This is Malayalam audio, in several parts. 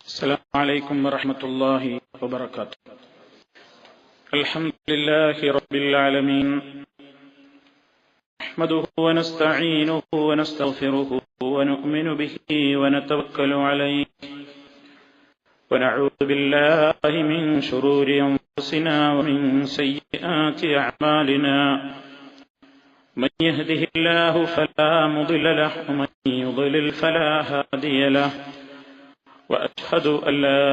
السلام عليكم ورحمة الله وبركاته. الحمد لله رب العالمين، نحمده ونستعينه ونستغفره ونؤمن به ونتوكل عليه ونعوذ بالله من شرور أنفسنا ومن سيئات أعمالنا، من يهده الله فلا مضل له ومن يضلل فلا هادي له، وأشهد أن لا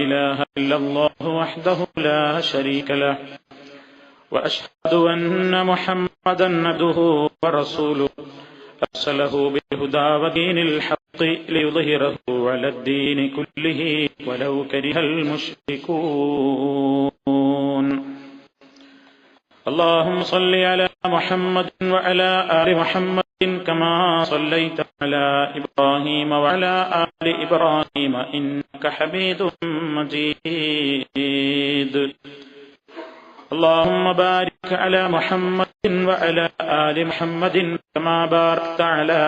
إله إلا الله وحده لا شريك له، وأشهد أن محمدا عبده ورسوله أرسله بالهدى ودين الحق ليظهره على الدين كله ولو كره المشركون. اللهم صل على محمد وعلى آل محمد كما صليت على إبراهيم وعلى آل إبراهيم إنك حميد مجيد. اللهم بارك على محمد وعلى آل محمد كما باركت على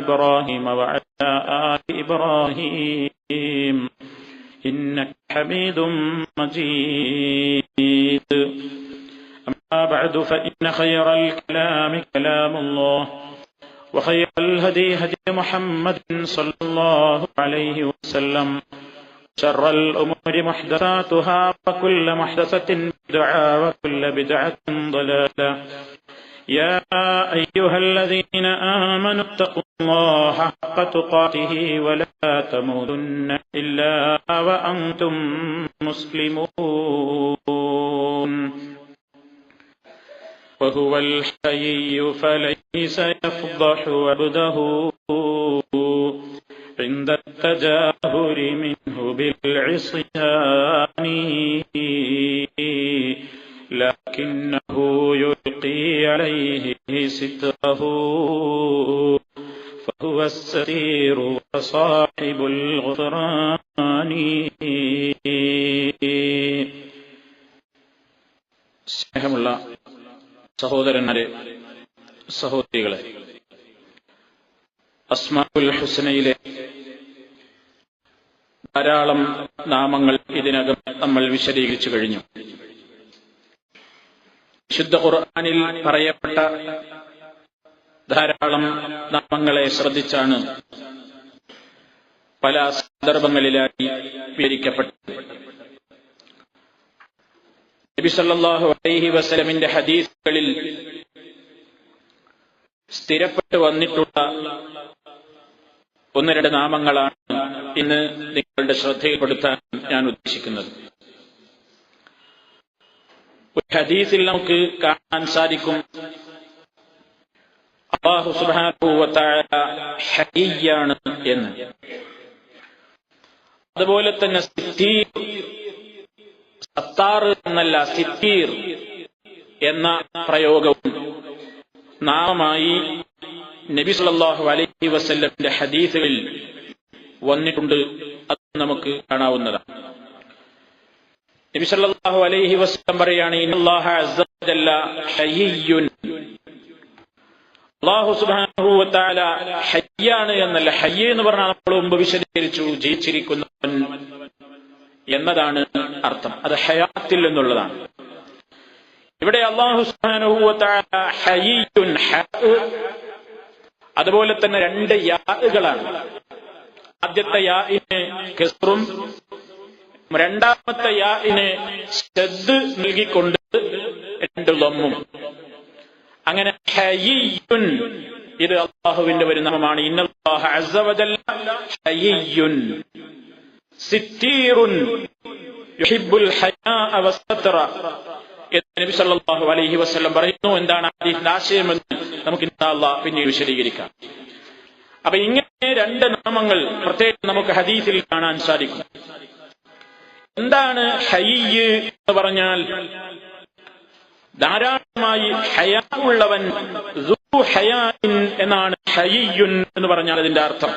إبراهيم وعلى آل إبراهيم إنك حميد مجيد. أما بعد فإن خير الكلام كلام الله، وخير الهدي هدي محمد صلى الله عليه وسلم، شر الأمور محدثاتها وكل محدثة بدعة وكل بدعة ضلالة. يا أيها الذين آمنوا اتقوا الله حق تقاته ولا تموتن إلا وأنتم مسلمون. وهو الحي فليس يفضح عبده عند التجاهر منه بالعصيان، لكنه يلقي عليه ستره فهو الستير وصاحب الغفران. സ്നേഹമുള്ള സഹോദരന്മാരെ, സഹോദരികളെ, അസ്മാഉൽ ഹുസ്നയിലെ ധാരാളം നാമങ്ങൾ ഇതിനകം നമ്മൾ വിശദീകരിച്ചു കഴിഞ്ഞു. വിശുദ്ധ ഖുർആനിൽ പറയപ്പെട്ട ധാരാളം നാമങ്ങളെ ശ്രദ്ധിച്ചാണ് പല സന്ദർഭങ്ങളിലായി വിവരിക്കപ്പെട്ടത്. നബി സല്ലല്ലാഹു അലൈഹി വസല്ലമിന്റെ ഹദീസുകളിൽ സ്ഥിരപ്പെട്ടു വന്നിട്ടുള്ള ഒന്ന് രണ്ട് നാമങ്ങളാണ് ഇന്ന് നിങ്ങളുടെ ശ്രദ്ധയിൽപ്പെടുത്താൻ ഞാൻ ഉദ്ദേശിക്കുന്നത്. ഒരു ഹദീസിൽ നമുക്ക് കാണാൻ സാധിക്കും, അല്ലാഹു സുബ്ഹാനഹു വ തആല ഹയ്യാണ് എന്ന്. അതുപോലെ തന്നെ സത്താർ എന്നല്ല, സിത്തീർ എന്ന പ്രയോഗവും നാമമായി നബി സല്ലല്ലാഹു അലൈഹി വസല്ലമിന്റെ ഹദീസുകളിൽ വന്നിട്ടുണ്ട്. അത് നമുക്ക് കാണാവുന്നതാണ്. നബി സല്ലല്ലാഹു അലൈഹി വസല്ലം പറയാണ്, ഇന്നല്ലാഹ അസ്സ വജല്ല ഹയ്യുൻ. അല്ലാഹു സുബ്ഹാനഹു വ തആല ഹയ്യാണ് എന്നല്ല, ഹയ്യ് എന്ന് പറഞ്ഞാൽ നമ്മൾ മുമ്പ് വിശദീകരിച്ചു, ജീവിച്ചിരിക്കുന്നവൻ എന്നതാണ് അർത്ഥം. അത് ഹയാത്തിൽ എന്നുള്ളതാണ്. ഇവിടെ അല്ലാഹു സുബ്ഹാനഹു വ തആല ഹയ്യുൻ, അതുപോലെ തന്നെ രണ്ട് യാകളാണ്. ആദ്യത്തെ യാഇന് കസ്റും രണ്ടാമത്തെ യാഇന് ശദ്ദ് നൽകിക്കൊണ്ട് രണ്ട് ലമ്മും. അങ്ങനെ ഹയ്യുൻ, ഇത് അല്ലാഹുവിന്റെ ഒരു നാമമാണ്. ഇന്നല്ലാഹ അസ്സ വജല്ല ഹയ്യുൻ സിത്തീറുൻ യുഹിബ്ബുൽ ഹയാഅ വസ്സത്ര എന്ന് നബി സല്ലല്ലാഹു അലൈഹി വസല്ലം പറയുന്നു. എന്താണ് ഹദീസിന്റെ ആശയമെന്ന് നമുക്ക് ഇൻഷാ അല്ലാഹ് പിന്നീട് വിശദീകരിക്കാം. അപ്പൊ ഇങ്ങനെ രണ്ട് നാമങ്ങൾ പ്രത്യേകം നമുക്ക് ഹദീസിൽ കാണാൻ സാധിക്കും. എന്താണ് ഹയ്യ് എന്ന് പറഞ്ഞാൽ? ധാരാളമായി ഹയാ ഉള്ളവൻ, ദൂ ഹയാഇൻ എന്നാണ് ഹയ്യുൻ എന്ന് പറഞ്ഞാൽ അതിന്റെ അർത്ഥം.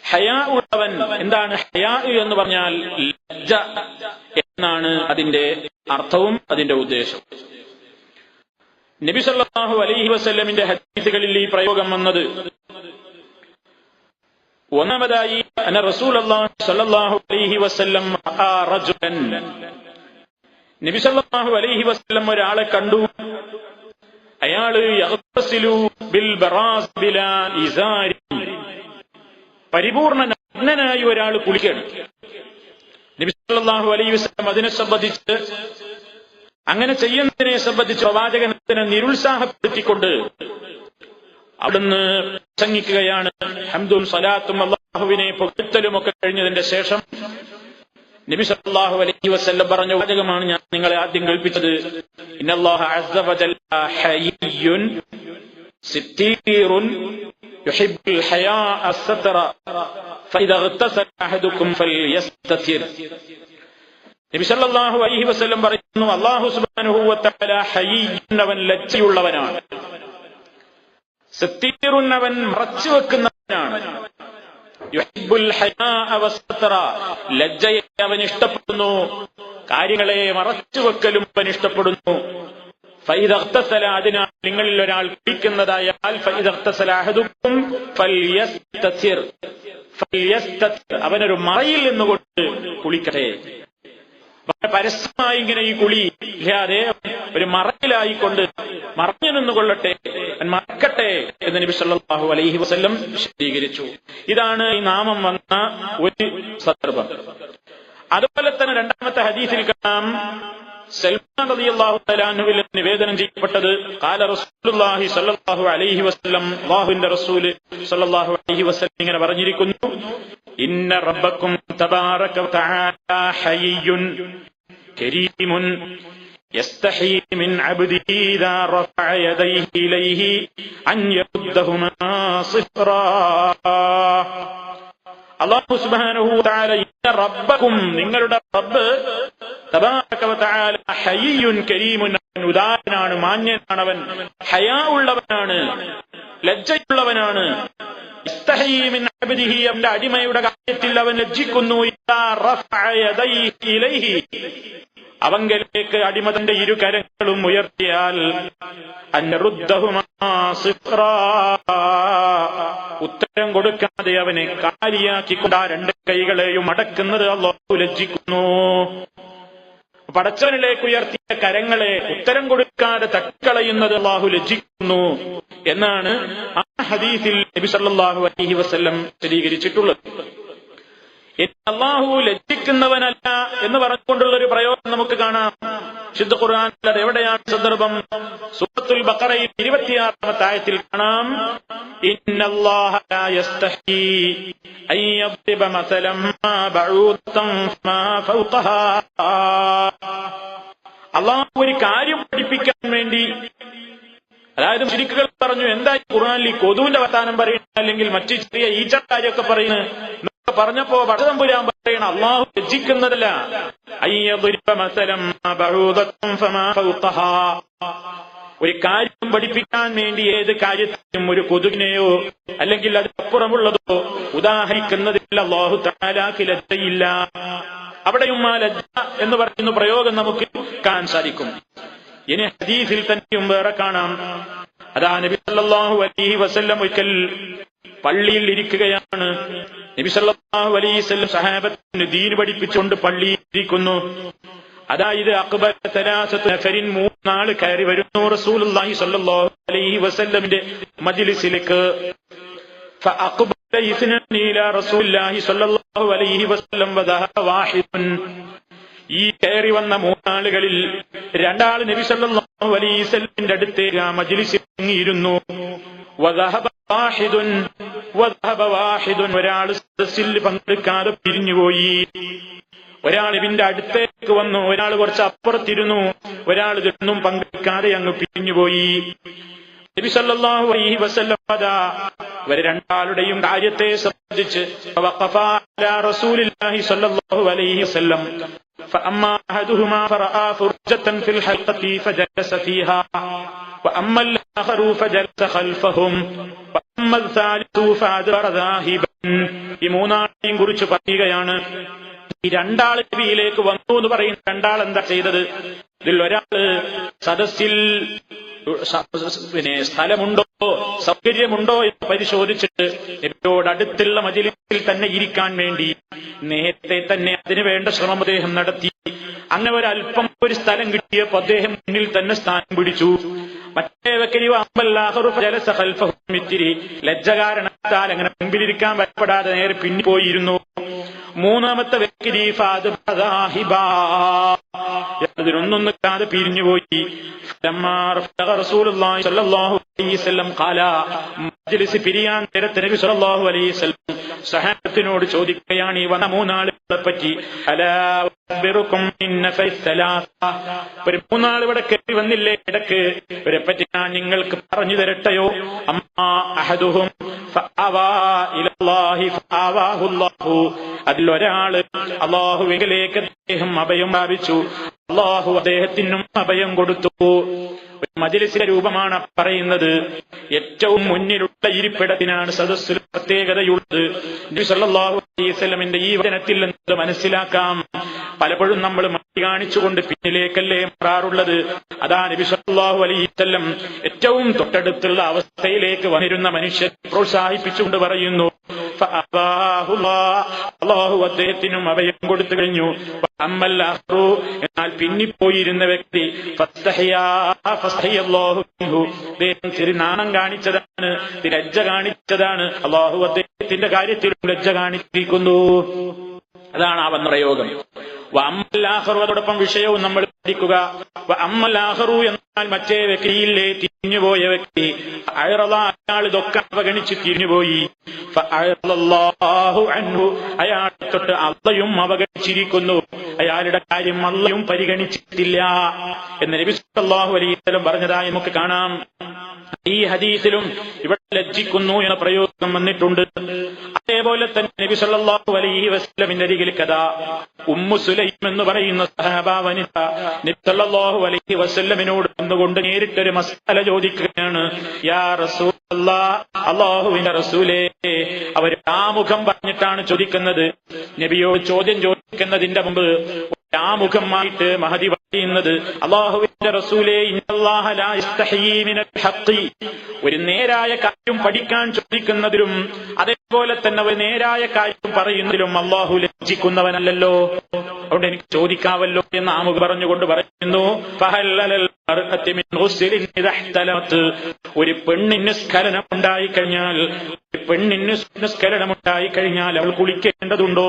ഹയാ ഉള്ളവൻ, എന്താണ് ഹയാ എന്ന് പറഞ്ഞാൽ? ലജ്ജ എന്നാണ് അതിന്റെ അർത്ഥവും അതിന്റെ ഉദ്ദേശവും. നബി സല്ലല്ലാഹു അലൈഹി വസല്ലമിന്റെ ഹദീസുകളിൽ ഈ പ്രയോഗം വന്നത് ഒന്നാമതായി അന്ന റസൂലുള്ളാഹി സ്വല്ലല്ലാഹു അലൈഹി വസല്ലം റഅ റജുലൻ, നബി സല്ലല്ലാഹു അലൈഹി വസല്ലം ഒരാളെ കണ്ടു. അയാള് യഗ്തസിലു ബിൽ ബറാസ് ബിലാ ഇസാരി, പരിപൂർണ്ണ നഗ്നനായി ഒരാൾ കുളിക്കുകയാണ്. നബി സല്ലല്ലാഹു അലൈഹി വസല്ലം അതിനെ സംബന്ധിച്ച്, അങ്ങനെ ചെയ്യുന്നതിനെ സംബന്ധിച്ച് പ്രവാചകനെ നിരുത്സാഹപ്പെടുത്തിക്കൊണ്ട് അവിടുന്ന് പ്രസംഗിക്കുകയാണ്. ഹംദും സലാത്തും അല്ലാഹുവിനെ പുകഴ്ത്തലും ഒക്കെ കഴിഞ്ഞതിന്റെ ശേഷം നബി സല്ലല്ലാഹു അലൈഹി വസല്ലം പറഞ്ഞ വാചകമാണ് ഞാൻ നിങ്ങളെ ആദ്യം കേൾപ്പിച്ചത്. ഇന്നല്ലാഹ അസ്സ വജല്ല ഹയ്യുൻ സിത്തീറുൻ യുഹിബ്ബുൽ ഹയാ അസ്സതറ ഫഇദാ ഇഗ്തസല അഹദുകും ഫൽയസ്തതിർ. നബി സല്ലല്ലാഹു അലൈഹി വസല്ലം പറയുന്നു, അല്ലാഹു സുബ്ഹാനഹു വ തആല ഹയ്യുൻ, അവൻ ലജ്ജയുള്ളവനാണ്. സിത്തീറുൻ, അവൻ മറച്ചു വെക്കുന്നവനാണ്. യുഹിബ്ബുൽ ഹയാ വസ്സതറ, ലജ്ജയെ അവൻ ഇഷ്ടപ്പെടുന്നു, കാര്യങ്ങളെ മറച്ചു വെക്കലും അവൻ ഇഷ്ടപ്പെടുന്നു. ഫഇദാ ഇഗ്തസല, അതിനാൽ നിങ്ങളിൽ ഒരാൾ കുളിക്കുന്നതായാൽ ഫഇദാ ഇഗ്തസല അഹദുകും ഫൽയസ്തതിർ, അവനൊരു മറയിൽ നിന്നുകൊണ്ട് കുളിക്കട്ടെ. പരസ്യമായി ഇങ്ങനെ ഈ കുളി ഇല്ലാതെ ഒരു മറയിലായിക്കൊണ്ട് മറഞ്ഞു നിന്നുകൊള്ളട്ടെ, മറക്കട്ടെ എന്ന് നബി സല്ലല്ലാഹു അലൈഹി വസല്ലം വിശദീകരിച്ചു. ഇതാണ് ഈ നാമം വന്ന ഒരു സന്ദർഭം. അതുപോലെ തന്നെ രണ്ടാമത്തെ ഹദീസിൽ കാണാം, സൽമാൻ റളിയല്ലാഹു തആല അൻഹുവിൽ നിവേദനം ചെയ്യപ്പെട്ടത്, ഖാല റസൂലുള്ളാഹി സ്വല്ലല്ലാഹു അലൈഹി വസല്ലം, അല്ലാഹുവിന്റെ റസൂൽ സ്വല്ലല്ലാഹു അലൈഹി വസല്ലം ഇങ്ങനെ പറഞ്ഞിരിക്കുന്നു, ഇന്ന റബ്ബക്കും തബാറക വ തആല ഹയ്യുൻ കരീമുൻ യസ്തഹി മിൻ അബ്ദിഹി ഇദാ റഫഅ യദൈഹി ഇലൈഹി അൻ യറുദ്ദഹുമാ സിഫ്റാ. അല്ലാഹു സുബ്ഹാനഹു വ തആല, ഇന്ന റബ്ബക്കും, നിങ്ങളുടെ റബ്ബ്, തബാറക വ തആല ഹയ്യുൻ കരീമുൻ, ഉദാരനാണ്, മാന്യനാണ്, അവൻ ഹയാ ഉള്ളവനാണ്, ലജ്ജയുള്ളവനാണ്. ഇസ്തഹി മിൻ അബ്ദിഹി, അവന്റെ അടിമയുടെ കാര്യത്തിൽ അവൻ ലജ്ജിക്കുന്നു. ഇദാ റഫഅ യദൈഹി ഇലൈഹി, അവങ്കലേക്ക് അടിമ തന്റെ ഇരു കരങ്ങളും ഉയർത്തിയാൽ അൻ യറുദ്ദഹുമാ സിഫ്റാ, ഉത്തരം കൊടുക്കാതെ അവനെ കാലിയാക്കിക്കൊണ്ട് ആ രണ്ട് കൈകളെയും അടക്കുന്നത് അല്ലാഹു ലജ്ജിക്കുന്നു. പടച്ചവനിലേക്ക് ഉയർത്തിയ കരങ്ങളെ ഉത്തരം കൊടുക്കാതെ തട്ടിക്കളയുന്നത് അല്ലാഹു ലജ്ജിക്കുന്നു എന്നാണ് ആ ഹദീസിൽ നബി സല്ലല്ലാഹു അലൈഹി വസല്ലം വിശദീകരിച്ചിട്ടുള്ളത്. അല്ലാഹു ലജ്ജിക്കുന്നവനല്ല എന്ന് പറഞ്ഞുകൊണ്ടുള്ള ഒരു പ്രയോഗം നമുക്ക് കാണാം ശുദ്ധ ഖുർആനിൽ. അത് എവിടെയാണ് സന്ദർഭം? സൂറത്തുൽ ബഖറയിൽ 26-ാമത്തെ ആയത്തിൽ കാണാം, ഇന്നല്ലാഹ ലാ യസ്തഹി അൻ യദ്രിബ മസലൻ മാ ബഊദതൻ ഫമാ ഫൗഖഹാ. അല്ലാഹു ഒരു കാര്യം പഠിപ്പിക്കാൻ വേണ്ടി, അതായത് മുശ്രിക്കുകൾ പറഞ്ഞു, എന്താ ഖുർആനിൽ ഈ കൊതുവിന്റെ വർത്താനം പറയുന്നത്, അല്ലെങ്കിൽ മറ്റു ചെറിയ ഈച്ചക്കാരൊക്കെ പറയുന്നത് എന്നൊക്കെ പറഞ്ഞപ്പോ പടതമ്പുരാൻ പറയണം, അല്ലാഹു ലജ്ജിക്കുന്നതല്ല. ഒരു കാര്യം പഠിപ്പിക്കാൻ വേണ്ടി ഏത് കാര്യത്തിനും ഒരു കൊതുകിനെയോ അല്ലെങ്കിൽ അതിനപ്പുറമുള്ളതോ ഉദാഹരിക്കുന്നതിൽ അല്ലാഹു തആലാക്ക് ലജ്ജയില്ല. അവിടെയും ആ ലജ്ജ എന്ന് പറയുന്ന പ്രയോഗം നമുക്ക് കാണാൻ സാധിക്കും. ഇനി ഹദീസിൽ തന്നെയും വേറെ കാണാം, അതാ നബി സല്ലല്ലാഹു അലൈഹി വസല്ലം ഒരിക്കൽ പള്ളിയിൽ ഇരിക്കുകയാണ്. നബി സല്ലല്ലാഹു അലൈഹി വസല്ലം സഹാബത്തിന് ദീൻ പഠിപ്പിച്ചുകൊണ്ട് പള്ളിയിൽ ഇരിക്കുന്നു. അതായത് അക്ബർ തലാസത്തു നഫരിൻ, 3 ആള് കയറി വരുന്നു റസൂലുള്ളാഹി സ്വല്ലല്ലാഹു അലൈഹി വസല്ലമിന്റെ മജ്ലിസിലേക്ക്. ഫഅഖബല ഇസ്നാനി ഇലാ റസൂലില്ലാഹി സ്വല്ലല്ലാഹു അലൈഹി വസല്ലം വദഹബ വാഹിദുൻ. ഈ കയറി വന്ന 3 ആളുകളിൽ 2 ആള് നബി സല്ലല്ലാഹു അലൈഹി വസല്ലമിന്റെ അടുത്തേക്ക് ആ മജ്ലിസിൽ ഇരുന്നു. വദഹബ വാഹിദുൻ, ഒരാൾ സദസ്സിൽ പങ്കെടുക്കാതെ പിരിഞ്ഞുപോയി. ഒരാൾ ഇവന്റെ അടുത്തേക്ക് വന്നു, ഒരാൾ കുറച്ച് അപ്പുറത്തിരുന്നു, ഒരാൾ ഇതൊന്നും പങ്കെടുക്കാതെ അങ്ങ് പിരിഞ്ഞുപോയി. നബി സല്ലല്ലാഹു അലൈഹി വസല്ലം ഇവരെ 2 ആളുടെയും കാര്യത്തെ സംബന്ധിച്ച് വഖഫ അലാ റസൂലില്ലാഹി സ്വല്ലല്ലാഹു അലൈഹി വസല്ലം. فأما أحدهما فرأى فرجة في الحلقة فجلس فيها وأما الآخر فجلس خلفهم وأما الثالث فأدبر ذاهبا. ഈ 3 ആളെയും കുറിച്ച് പറയുകയാണ്. ഈ 2 ആൾ നബിയിലേക്ക് വന്നു എന്ന് പറയുന്ന 2 ആൾ എന്താ ചെയ്തത്? ഇതിൽ ഒരാള് സദസ്സിൽ സ്ഥലമുണ്ടോ, സൗകര്യമുണ്ടോ എന്ന് പരിശോധിച്ചിട്ട് നബിയോട് അടുത്തുള്ള മജ്‌ലിസിൽ തന്നെ ഇരിക്കാൻ വേണ്ടി നേരത്തെ തന്നെ അതിനു വേണ്ട ശ്രമം അദ്ദേഹം നടത്തി. അങ്ങനെ ഒരല്പം ഒരു സ്ഥലം കിട്ടിയപ്പോൾ അദ്ദേഹം മുന്നിൽ തന്നെ സ്ഥാനം പിടിച്ചു. മറ്റേ ഇത്തിരി ലജ്ജ കാരണത്താൽ അങ്ങനെ മുമ്പിലിരിക്കാൻ ഭയപ്പെടാതെ നേരെ പിന്നിപ്പോയിരുന്നു. മൂന്നാമത്തെ വ്യക്തി അതിനൊന്നൊന്നിക്കാതെ പിരിഞ്ഞുപോയി. മജ്‌ലിസ് പിരിയാൻ നേരത്തെ നബി സല്ലല്ലാഹു അലൈഹി വസല്ലം സഹാബത്തിനോട് ചോദിക്കുകയാണ് ഈ വന്ന മൂന്നാളുകളെ പറ്റി. ഒരു മൂന്നാൾ ഇവിടെ കയറി വന്നില്ലേ ഇടക്ക്, ഇവരെ പറ്റി ഞാൻ നിങ്ങൾക്ക് പറഞ്ഞു തരട്ടെയോ? അതിലൊരാള് അല്ലാഹുവിലേക്ക് അദ്ദേഹം അഭയം പ്രാപിച്ചു, അല്ലാഹു അദ്ദേഹത്തിനും അഭയം കൊടുത്തു. മജ്‌ലിസിന്റെ രൂപമാണ് പറയുന്നത്. ഏറ്റവും മുന്നിലുള്ള ഇരിപ്പിടത്തിനാണ് സദസ്സിൽ പ്രത്യേകതയുള്ളത്. നബി സല്ലല്ലാഹു അലൈഹി വസല്ലമിന്റെ ഈ വചനത്തിൽ നിന്ന് മനസ്സിലാക്കാം, പലപ്പോഴും നമ്മൾ മടി കാണിച്ചുകൊണ്ട് പിന്നിലേക്കല്ലേ മാറാറുള്ളത്. അതാ നബി സല്ലല്ലാഹു അലൈഹി വസല്ലം ഏറ്റവും തൊട്ടടുത്തുള്ള അവസ്ഥയിലേക്ക് വന്നിരുന്ന മനുഷ്യരെ പ്രോത്സാഹിപ്പിച്ചുകൊണ്ട് പറയുന്നു, അല്ലാഹു അദ്ദേഹത്തിനും അഭയം കൊടുത്തു കഴിഞ്ഞു. എന്നാൽ പിന്നിപ്പോയിരുന്ന വ്യക്തി അദ്ദേഹം ചെറിയ നാണം കാണിച്ചതാണ്, ലജ്ജ കാണിച്ചതാണ്. അല്ലാഹു അദ്ദേഹത്തിന്റെ കാര്യത്തിലും ലജ്ജ കാണിച്ചിരിക്കുന്നു. അതാണ് ആ വന്ന പ്രയോഗം. വഅമ്മല്ലാഹറു, അതോടൊപ്പം വിഷയവും നമ്മൾ പഠിക്കുക. വഅമ്മല്ലാഹറു എന്നാൽ മറ്റേ വ്യക്തിയില്ലേ തിരിഞ്ഞുപോയ വ്യക്തി, അയാൾ ഇതൊക്കെ അവഗണിച്ച് തിരിഞ്ഞുപോയി. ഫഅഅറളല്ലാഹു അൻഹു, അയാൾ തൊട്ട് അള്ളയും അവഗണിച്ചിരിക്കുന്നു, അയാളുടെ കാര്യം അള്ളയും പരിഗണിച്ചിട്ടില്ല എന്ന് നബി സല്ലല്ലാഹു അലൈഹി വസല്ലം പറഞ്ഞതായി നമുക്ക് കാണാം. ഈ ഹദീസിലും ഇവിടെ ലജ്ജിക്കുന്നു എന്ന പ്രയോഗം വന്നിട്ടുണ്ട്. അതേപോലെ തന്നെ നബി സല്ലല്ലാഹു അലൈഹി വസല്ലമിന്റെ അരികിൽ കഥാ ഉമ്മു സുലൈം എന്ന് പറയുന്ന സഹാബ വനിത നബി സല്ലല്ലാഹു അലൈഹി വസല്ലമിനോട് വന്നുകൊണ്ട് നേരിട്ടൊരു മസ്അല ചോദിക്കുകയാണ്. യാ റസൂലല്ലാഹ്, അല്ലാഹുവിന്റെ റസൂലേ. അവർ ആമുഖം പറഞ്ഞിട്ടാണ് ചോദിക്കുന്നത്. നബിയോട് ചോദ്യം ചോദിക്കുന്നതിന്റെ മുമ്പ് ആമുഖമായിട്ട് മഹദി പറയുന്നത്, അല്ലാഹുവിന്റെ റസൂലേ, ഇന്നല്ലാഹ ലാ യസ്തഹീ മിനൽ ഹഖ്. ഒരു നേരായ കാര്യം പഠിക്കാൻ ചോദിക്കുന്നതിലും അതേപോലെ തന്നെ ഒരു നേരായ കാര്യം പറയുന്നതിലും അല്ലാഹു ലജ്ജിക്കുന്നവനല്ലല്ലോ. അതുകൊണ്ട് എനിക്ക് ചോദിക്കാവല്ലോ എന്ന് ആമുഖം പറഞ്ഞുകൊണ്ട് പറയുന്നു, ഒരു പെണ്ണിന് സ്ഖലനമുണ്ടായിക്കഴിഞ്ഞാൽ അവൾ കുളിക്കേണ്ടതുണ്ടോ?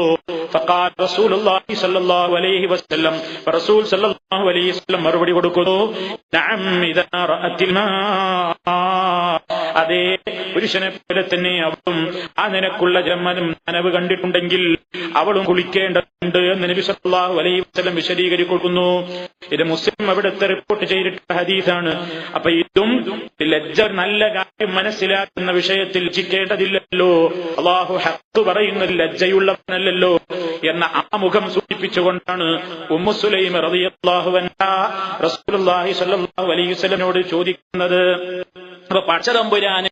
ഫഖാല റസൂലുള്ളാഹി സ്വല്ലല്ലാഹു അലൈഹി വസല്ലം, റസൂൽ സ്വല്ലല്ലാഹു അലൈഹി വസല്ലം മറുപടി കൊടുക്കുന്നു, നഅം ഇദാ റഅത്തിൽ മാ. അതേ, പുരുഷനെ പോലെ തന്നെ അവളും ആ നിനക്കുള്ള ജന്മനും നനവ് കണ്ടിട്ടുണ്ടെങ്കിൽ അവളും കുളിക്കേണ്ടതുണ്ട് എന്ന് നബി സല്ലല്ലാഹു അലൈഹി വസല്ലം വിശദീകരിക്കുന്നു. ഇത് മുസ്ലിം അവിടുത്തെ റിപ്പോർട്ട് ചെയ്തിട്ടുള്ള ഹദീസാണ്. അപ്പൊ ഇതും ലജ്ജ, നല്ല കാര്യം മനസ്സിലാക്കുന്ന വിഷയത്തിൽ ലജ്ജിക്കേണ്ടതില്ലല്ലോ. അല്ലാഹു ഹഖ് പറയുന്നത് ലജ്ജയുള്ളവനല്ലല്ലോ എന്ന ആമുഖം സൂചിപ്പിച്ചുകൊണ്ടാണ് ഉമ്മു സുലൈം റളിയല്ലാഹു അൻഹാ റസൂലുള്ളാഹി സ്വല്ലല്ലാഹു അലൈഹി വസല്ലമയോട് ചോദിക്കുന്നത്. അപ്പൊ പടച്ചതമ്പുരാന്